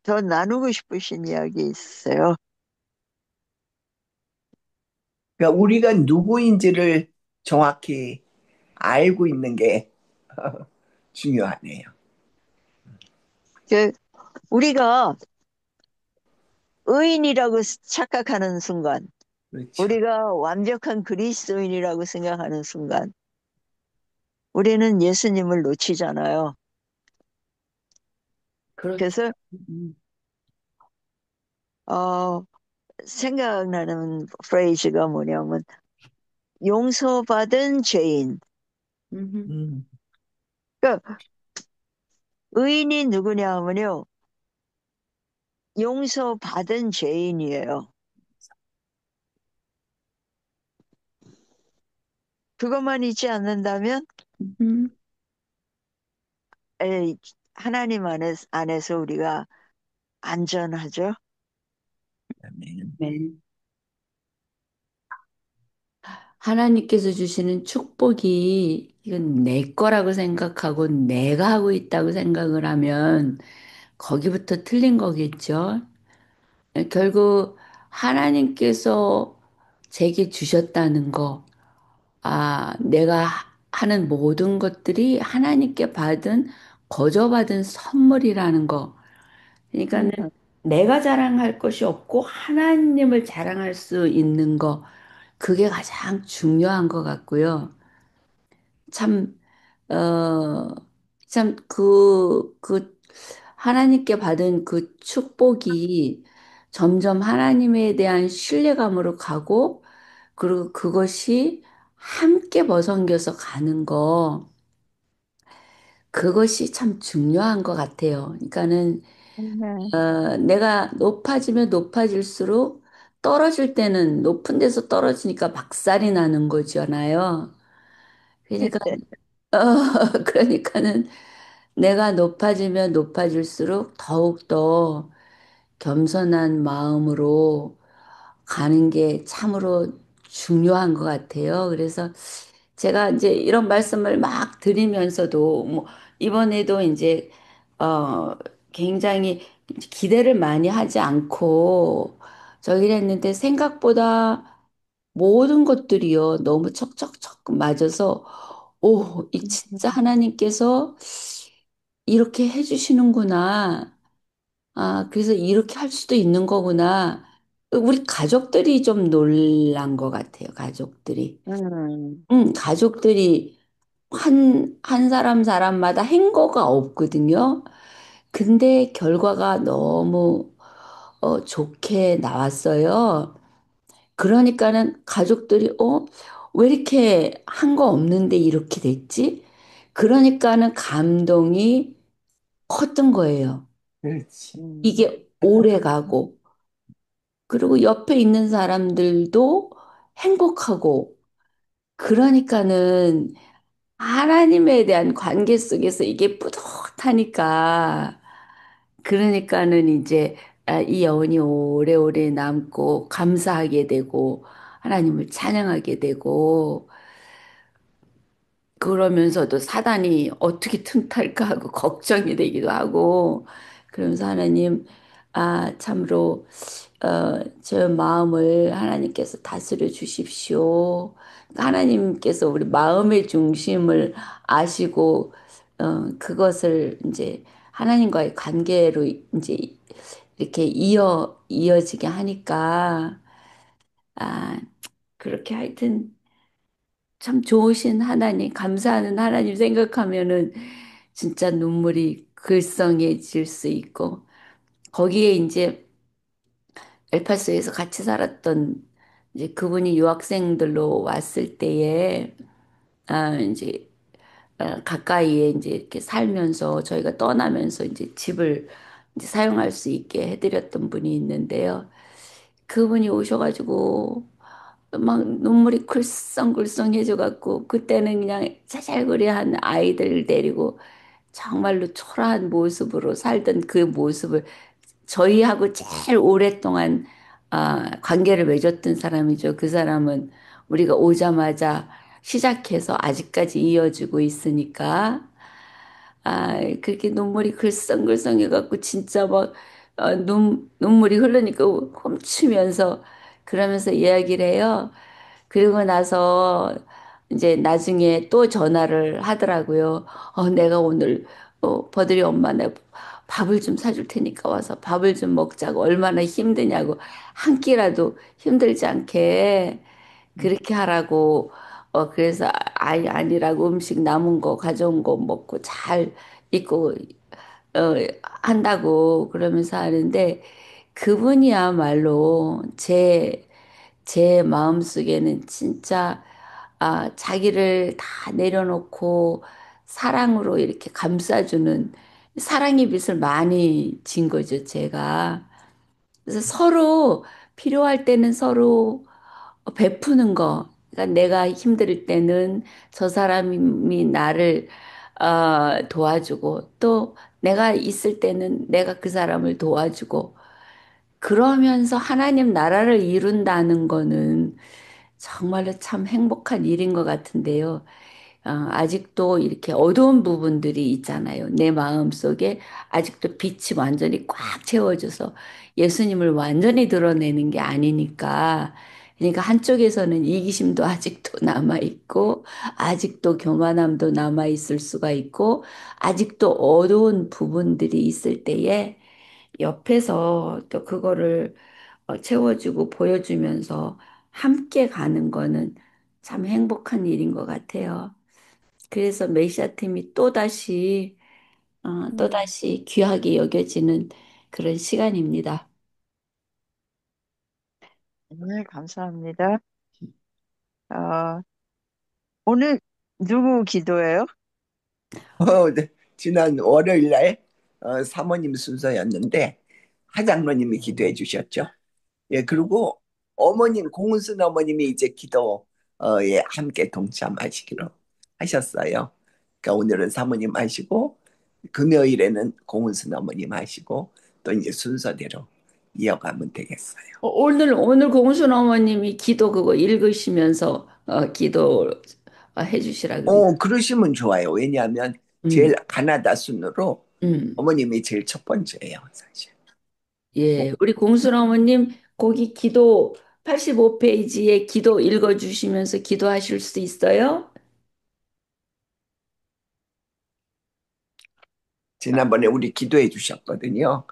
Speaker 5: 더 나누고 싶으신 이야기 있어요?
Speaker 2: 그러니까 우리가 누구인지를 정확히 알고 있는 게 중요하네요.
Speaker 5: 그, 우리가 의인이라고 착각하는 순간,
Speaker 2: 그렇죠.
Speaker 5: 우리가 완벽한 그리스도인이라고 생각하는 순간, 우리는 예수님을 놓치잖아요.
Speaker 4: 그렇죠.
Speaker 5: 그래서,
Speaker 4: 음,
Speaker 5: 어, 생각나는 프레이즈가 뭐냐면, 용서받은 죄인.
Speaker 4: 음,
Speaker 2: 음,
Speaker 5: 그러니까, 의인이 누구냐 하면요, 용서받은 죄인이에요. 그것만 있지 않는다면,
Speaker 4: 음,
Speaker 5: 에이, 하나님 안에서 우리가 안전하죠.
Speaker 2: 아멘.
Speaker 4: 네. 하나님께서 주시는 축복이 이건 내 거라고 생각하고 내가 하고 있다고 생각을 하면 거기부터 틀린 거겠죠. 결국 하나님께서 제게 주셨다는 거, 내가 하는 모든 것들이 하나님께 거저받은 선물이라는 거. 그러니까는 내가 자랑할 것이 없고 하나님을 자랑할 수 있는 거, 그게 가장 중요한 것 같고요. 참, 어, 하나님께 받은 그 축복이 점점 하나님에 대한 신뢰감으로 가고, 그리고 그것이 함께 벗어겨서 가는 거, 그것이 참 중요한 것 같아요. 그러니까는,
Speaker 5: 네.
Speaker 4: 내가 높아지면 높아질수록 떨어질 때는 높은 데서 떨어지니까 박살이 나는 거잖아요. 그러니까, 어, 그러니까는 내가 높아지면 높아질수록 더욱더 겸손한 마음으로 가는 게 참으로 중요한 것 같아요. 그래서 제가 이제 이런 말씀을 막 드리면서도 뭐 이번에도 이제 어 굉장히 기대를 많이 하지 않고 저기를 했는데 생각보다 모든 것들이요 너무 척척척 맞아서 이 진짜 하나님께서 이렇게 해주시는구나. 그래서 이렇게 할 수도 있는 거구나. 우리 가족들이 좀 놀란 것 같아요. 가족들이.
Speaker 5: 음,
Speaker 4: 가족들이 한 사람마다 행거가 없거든요. 근데 결과가 너무 좋게 나왔어요. 그러니까는 가족들이 왜 이렇게 한 거 없는데 이렇게 됐지? 그러니까는 감동이 컸던 거예요.
Speaker 2: 그렇지.
Speaker 4: 이게 오래 가고 그리고 옆에 있는 사람들도 행복하고 그러니까는 하나님에 대한 관계 속에서 이게 뿌듯하니까 그러니까는 이제 이 여운이 오래오래 남고 감사하게 되고 하나님을 찬양하게 되고 그러면서도 사단이 어떻게 틈탈까 하고 걱정이 되기도 하고 그러면서 하나님 참으로 제 마음을 하나님께서 다스려 주십시오. 하나님께서 우리 마음의 중심을 아시고 그것을 이제 하나님과의 관계로 이제 이렇게 이어지게 하니까 아 그렇게 하여튼 참 좋으신 하나님, 감사하는 하나님 생각하면은 진짜 눈물이 글썽해질 수 있고, 거기에 이제 엘파소에서 같이 살았던 이제 그분이 유학생들로 왔을 때에, 이제 가까이에 이제 이렇게 살면서 저희가 떠나면서 이제 집을 이제 사용할 수 있게 해드렸던 분이 있는데요. 그분이 오셔가지고 막 눈물이 글썽글썽해져갖고 그때는 그냥 자잘구레한 아이들 데리고 정말로 초라한 모습으로 살던 그 모습을 저희하고 제일 오랫동안 관계를 맺었던 사람이죠. 그 사람은 우리가 오자마자 시작해서 아직까지 이어지고 있으니까 그렇게 눈물이 글썽글썽해갖고 진짜 막 눈물이 흐르니까 훔치면서 그러면서 이야기를 해요. 그리고 나서 이제 나중에 또 전화를 하더라고요. 내가 오늘 버들이 엄마 내 밥을 좀 사줄 테니까 와서 밥을 좀 먹자고 얼마나 힘드냐고 한 끼라도 힘들지 않게 그렇게 하라고 그래서 아니라고 음식 남은 거 가져온 거 먹고 잘 있고 어, 한다고 그러면서 하는데 그분이야말로 제 마음속에는 진짜 자기를 다 내려놓고 사랑으로 이렇게 감싸주는 사랑의 빚을 많이 진 거죠, 제가. 그래서 서로 필요할 때는 서로 베푸는 거. 그러니까 내가 힘들 때는 저 사람이 나를 도와주고 또 내가 있을 때는 내가 그 사람을 도와주고 그러면서 하나님 나라를 이룬다는 거는 정말로 참 행복한 일인 것 같은데요. 아직도 이렇게 어두운 부분들이 있잖아요. 내 마음 속에 아직도 빛이 완전히 꽉 채워져서 예수님을 완전히 드러내는 게 아니니까. 그러니까 한쪽에서는 이기심도 아직도 남아있고, 아직도 교만함도 남아있을 수가 있고, 아직도 어두운 부분들이 있을 때에 옆에서 또 그거를 채워주고 보여주면서 함께 가는 거는 참 행복한 일인 것 같아요. 그래서 메시아 팀이
Speaker 5: 음.
Speaker 4: 또다시 귀하게 여겨지는 그런 시간입니다.
Speaker 5: 네, 감사합니다. 어, 오늘 누구 기도예요?
Speaker 2: 네. 지난 월요일 날 사모님 순서였는데 하장로님이 기도해 주셨죠. 예, 그리고 어머님, 공은순 어머님이 이제 기도에 함께 동참하시기로 하셨어요. 그러니까 오늘은 사모님 하시고, 금요일에는 공은순 어머님 하시고, 또 이제 순서대로 이어가면 되겠어요.
Speaker 4: 오늘 공순 어머님이 기도 그거 읽으시면서 기도 해주시라 그래요.
Speaker 2: 그러시면 좋아요. 왜냐하면
Speaker 4: 음,
Speaker 2: 제일 가나다 순으로
Speaker 4: 음.
Speaker 2: 어머님이 제일 첫 번째예요, 사실.
Speaker 4: 예, 우리 공순 어머님 거기 기도 85페이지에 기도 읽어주시면서 기도하실 수 있어요?
Speaker 2: 지난번에 우리 기도해 주셨거든요.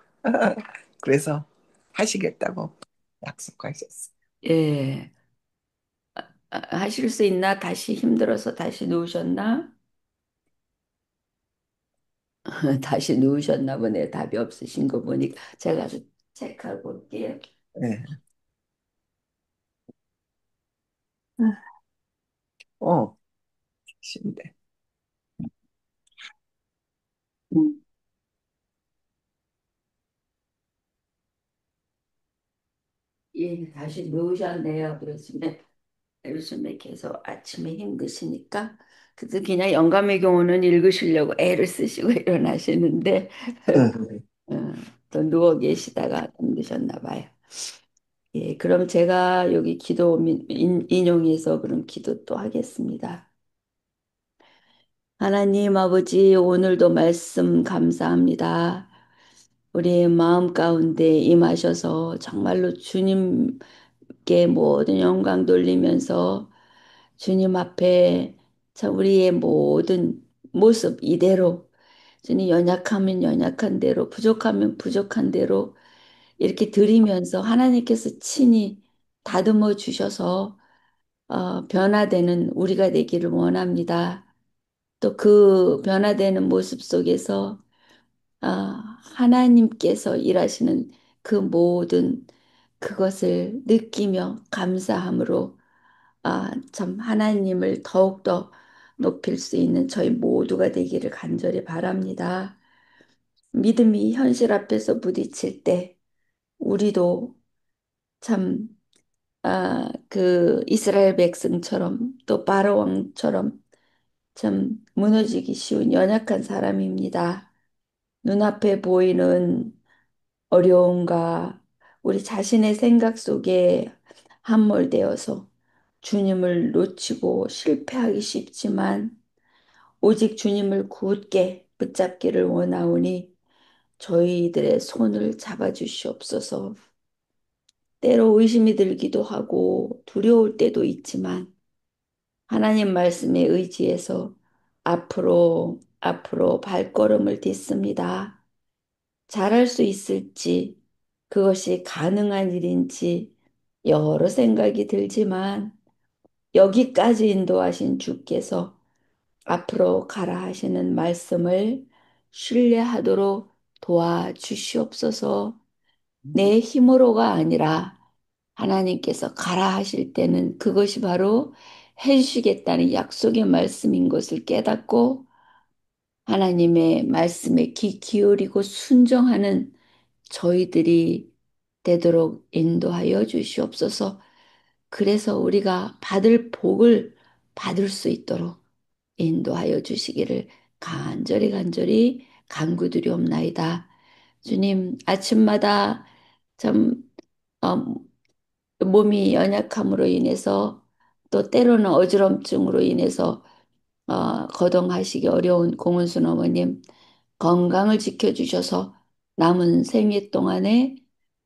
Speaker 2: 그래서 하시겠다고. 약속하셨어요.
Speaker 4: 예. 하실 수 있나? 다시 힘들어서 다시 누우셨나? 다시 누우셨나 보네. 답이 없으신 거 보니까 제가 가서 체크하고 올게요.
Speaker 2: 네. 어, 신데.
Speaker 4: 음. 예, 다시 누우셨네요. 요즘에 계속 아침에 힘드시니까 그냥 영감의 경우는 읽으시려고 애를 쓰시고 일어나시는데 어, 또 누워 계시다가 힘드셨나 봐요. 예, 그럼 제가 여기 인용해서 그럼 기도 또 하겠습니다. 하나님 아버지, 오늘도 말씀 감사합니다. 우리의 마음 가운데 임하셔서 정말로 주님께 모든 영광 돌리면서 주님 앞에 참 우리의 모든 모습 이대로 주님 연약하면 연약한 대로 부족하면 부족한 대로 이렇게 드리면서 하나님께서 친히 다듬어 주셔서 변화되는 우리가 되기를 원합니다. 또 그 변화되는 모습 속에서 하나님께서 일하시는 그 모든 그것을 느끼며 감사함으로 참 하나님을 더욱더 높일 수 있는 저희 모두가 되기를 간절히 바랍니다. 믿음이 현실 앞에서 부딪힐 때 우리도 참 그 이스라엘 백성처럼 또 바로 왕처럼 참 무너지기 쉬운 연약한 사람입니다. 눈앞에 보이는 어려움과 우리 자신의 생각 속에 함몰되어서 주님을 놓치고 실패하기 쉽지만 오직 주님을 굳게 붙잡기를 원하오니 저희들의 손을 잡아주시옵소서. 때로 의심이 들기도 하고 두려울 때도 있지만 하나님 말씀에 의지해서 앞으로 발걸음을 딛습니다. 잘할 수 있을지, 그것이 가능한 일인지 여러 생각이 들지만 여기까지 인도하신 주께서 앞으로 가라 하시는 말씀을 신뢰하도록 도와주시옵소서. 내 힘으로가 아니라 하나님께서 가라 하실 때는 그것이 바로 해주시겠다는 약속의 말씀인 것을 깨닫고 하나님의 말씀에 귀 기울이고 순종하는 저희들이 되도록 인도하여 주시옵소서. 그래서 우리가 받을 복을 받을 수 있도록 인도하여 주시기를 간절히 간구드리옵나이다. 주님, 아침마다 참 어, 몸이 연약함으로 인해서 또 때로는 어지럼증으로 인해서 거동하시기 어려운 공은순 어머님 건강을 지켜주셔서 남은 생애 동안에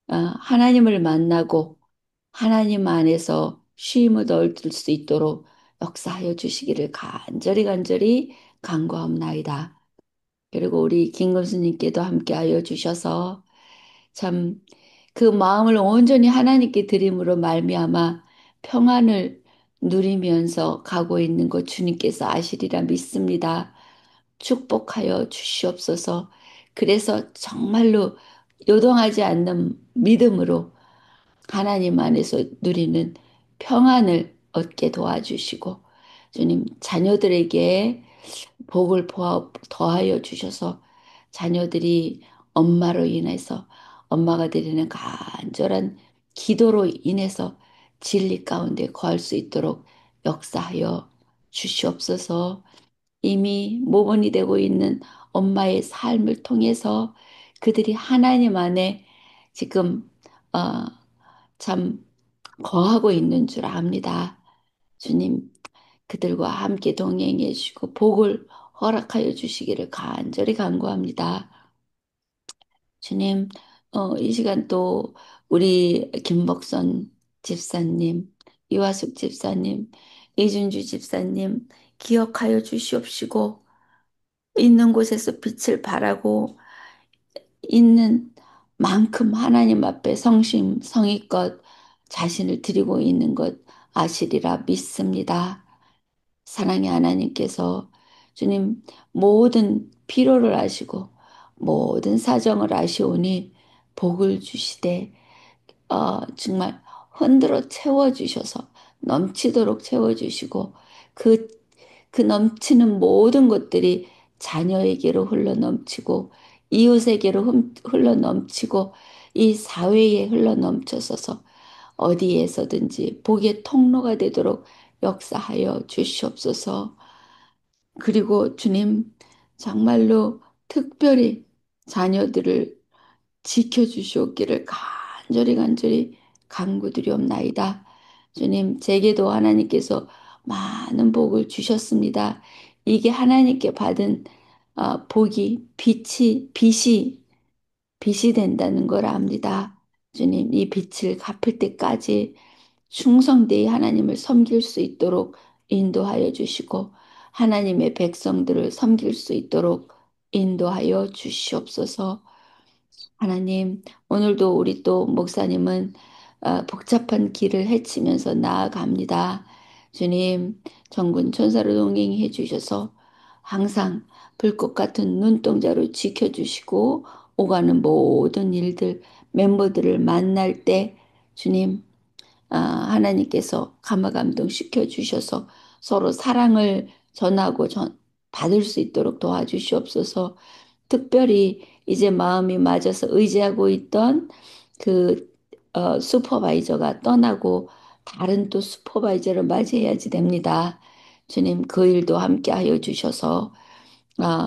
Speaker 4: 하나님을 만나고 하나님 안에서 쉼을 얻을 수 있도록 역사하여 주시기를 간절히 간구하옵나이다. 그리고 우리 김금수님께도 함께하여 주셔서 참 그 마음을 온전히 하나님께 드림으로 말미암아 평안을 누리면서 가고 있는 것 주님께서 아시리라 믿습니다. 축복하여 주시옵소서. 그래서 정말로 요동하지 않는 믿음으로 하나님 안에서 누리는 평안을 얻게 도와주시고 주님 자녀들에게 복을 더하여 주셔서 자녀들이 엄마로 인해서 엄마가 드리는 간절한 기도로 인해서 진리 가운데 거할 수 있도록 역사하여 주시옵소서. 이미 모범이 되고 있는 엄마의 삶을 통해서 그들이 하나님 안에 지금 어, 참 거하고 있는 줄 압니다. 주님, 그들과 함께 동행해 주시고 복을 허락하여 주시기를 간절히 간구합니다. 주님, 이 시간 또 우리 김복선 집사님, 이화숙 집사님, 이준주 집사님 기억하여 주시옵시고 있는 곳에서 빛을 발하고 있는 만큼 하나님 앞에 성의껏 자신을 드리고 있는 것 아시리라 믿습니다. 사랑의 하나님께서 주님 모든 필요를 아시고 모든 사정을 아시오니 복을 주시되 정말 흔들어 채워주셔서 넘치도록 채워주시고 그, 그 넘치는 모든 것들이 자녀에게로 흘러 넘치고 이웃에게로 흘러 넘치고 이 사회에 흘러 넘쳐서서 어디에서든지 복의 통로가 되도록 역사하여 주시옵소서. 그리고 주님, 정말로 특별히 자녀들을 지켜주시옵기를 간절히 간절히 간구드리옵나이다. 주님, 제게도 하나님께서 많은 복을 주셨습니다. 이게 하나님께 받은 복이 빛이 된다는 걸 압니다. 주님, 이 빛을 갚을 때까지 충성되이 하나님을 섬길 수 있도록 인도하여 주시고 하나님의 백성들을 섬길 수 있도록 인도하여 주시옵소서. 하나님, 오늘도 우리 또 목사님은 복잡한 길을 헤치면서 나아갑니다. 주님, 정군 천사로 동행해 주셔서 항상 불꽃 같은 눈동자로 지켜주시고 오가는 모든 일들, 멤버들을 만날 때 주님, 하나님께서 감화감동 시켜주셔서 서로 사랑을 전하고 받을 수 있도록 도와주시옵소서. 특별히 이제 마음이 맞아서 의지하고 있던 그 슈퍼바이저가 떠나고 다른 또 슈퍼바이저를 맞이해야지 됩니다. 주님, 그 일도 함께 하여 주셔서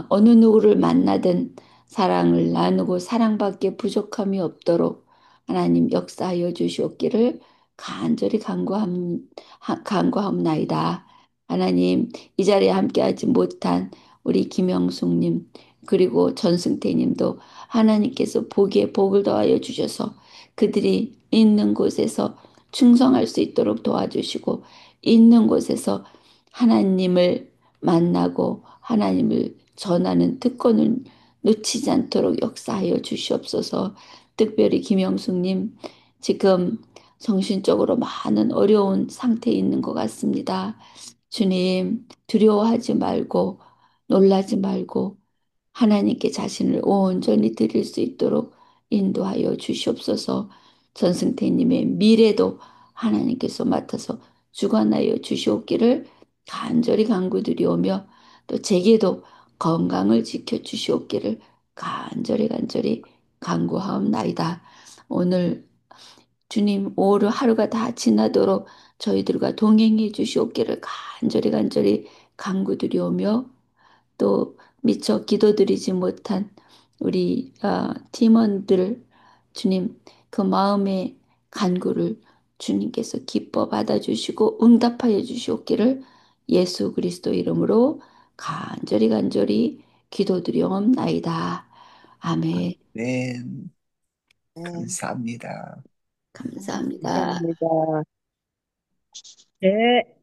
Speaker 4: 어느 누구를 만나든 사랑을 나누고 사랑밖에 부족함이 없도록 하나님 역사하여 주시옵기를 간절히 간구하옵나이다. 하나님, 이 자리에 함께하지 못한 우리 김영숙님, 그리고 전승태님도 하나님께서 복에 복을 더하여 주셔서 그들이 있는 곳에서 충성할 수 있도록 도와주시고, 있는 곳에서 하나님을 만나고 하나님을 전하는 특권을 놓치지 않도록 역사하여 주시옵소서. 특별히 김영숙님, 지금 정신적으로 많은 어려운 상태에 있는 것 같습니다. 주님, 두려워하지 말고, 놀라지 말고, 하나님께 자신을 온전히 드릴 수 있도록 인도하여 주시옵소서. 전승태님의 미래도 하나님께서 맡아서 주관하여 주시옵기를 간절히 간구드리오며 또 제게도 건강을 지켜 주시옵기를 간절히 간절히 간구하옵나이다. 오늘 주님 오늘 하루가 다 지나도록 저희들과 동행해 주시옵기를 간절히 간절히 간구드리오며 또 미처 기도드리지 못한 우리 팀원들 주님 그 마음의 간구를 주님께서 기뻐 받아주시고 응답하여 주시옵기를 예수 그리스도 이름으로 간절히 간절히 기도드리옵나이다. 아멘.
Speaker 2: 네,
Speaker 3: 네,
Speaker 2: 감사합니다.
Speaker 4: 감사합니다.
Speaker 3: 감사합니다.
Speaker 1: 네.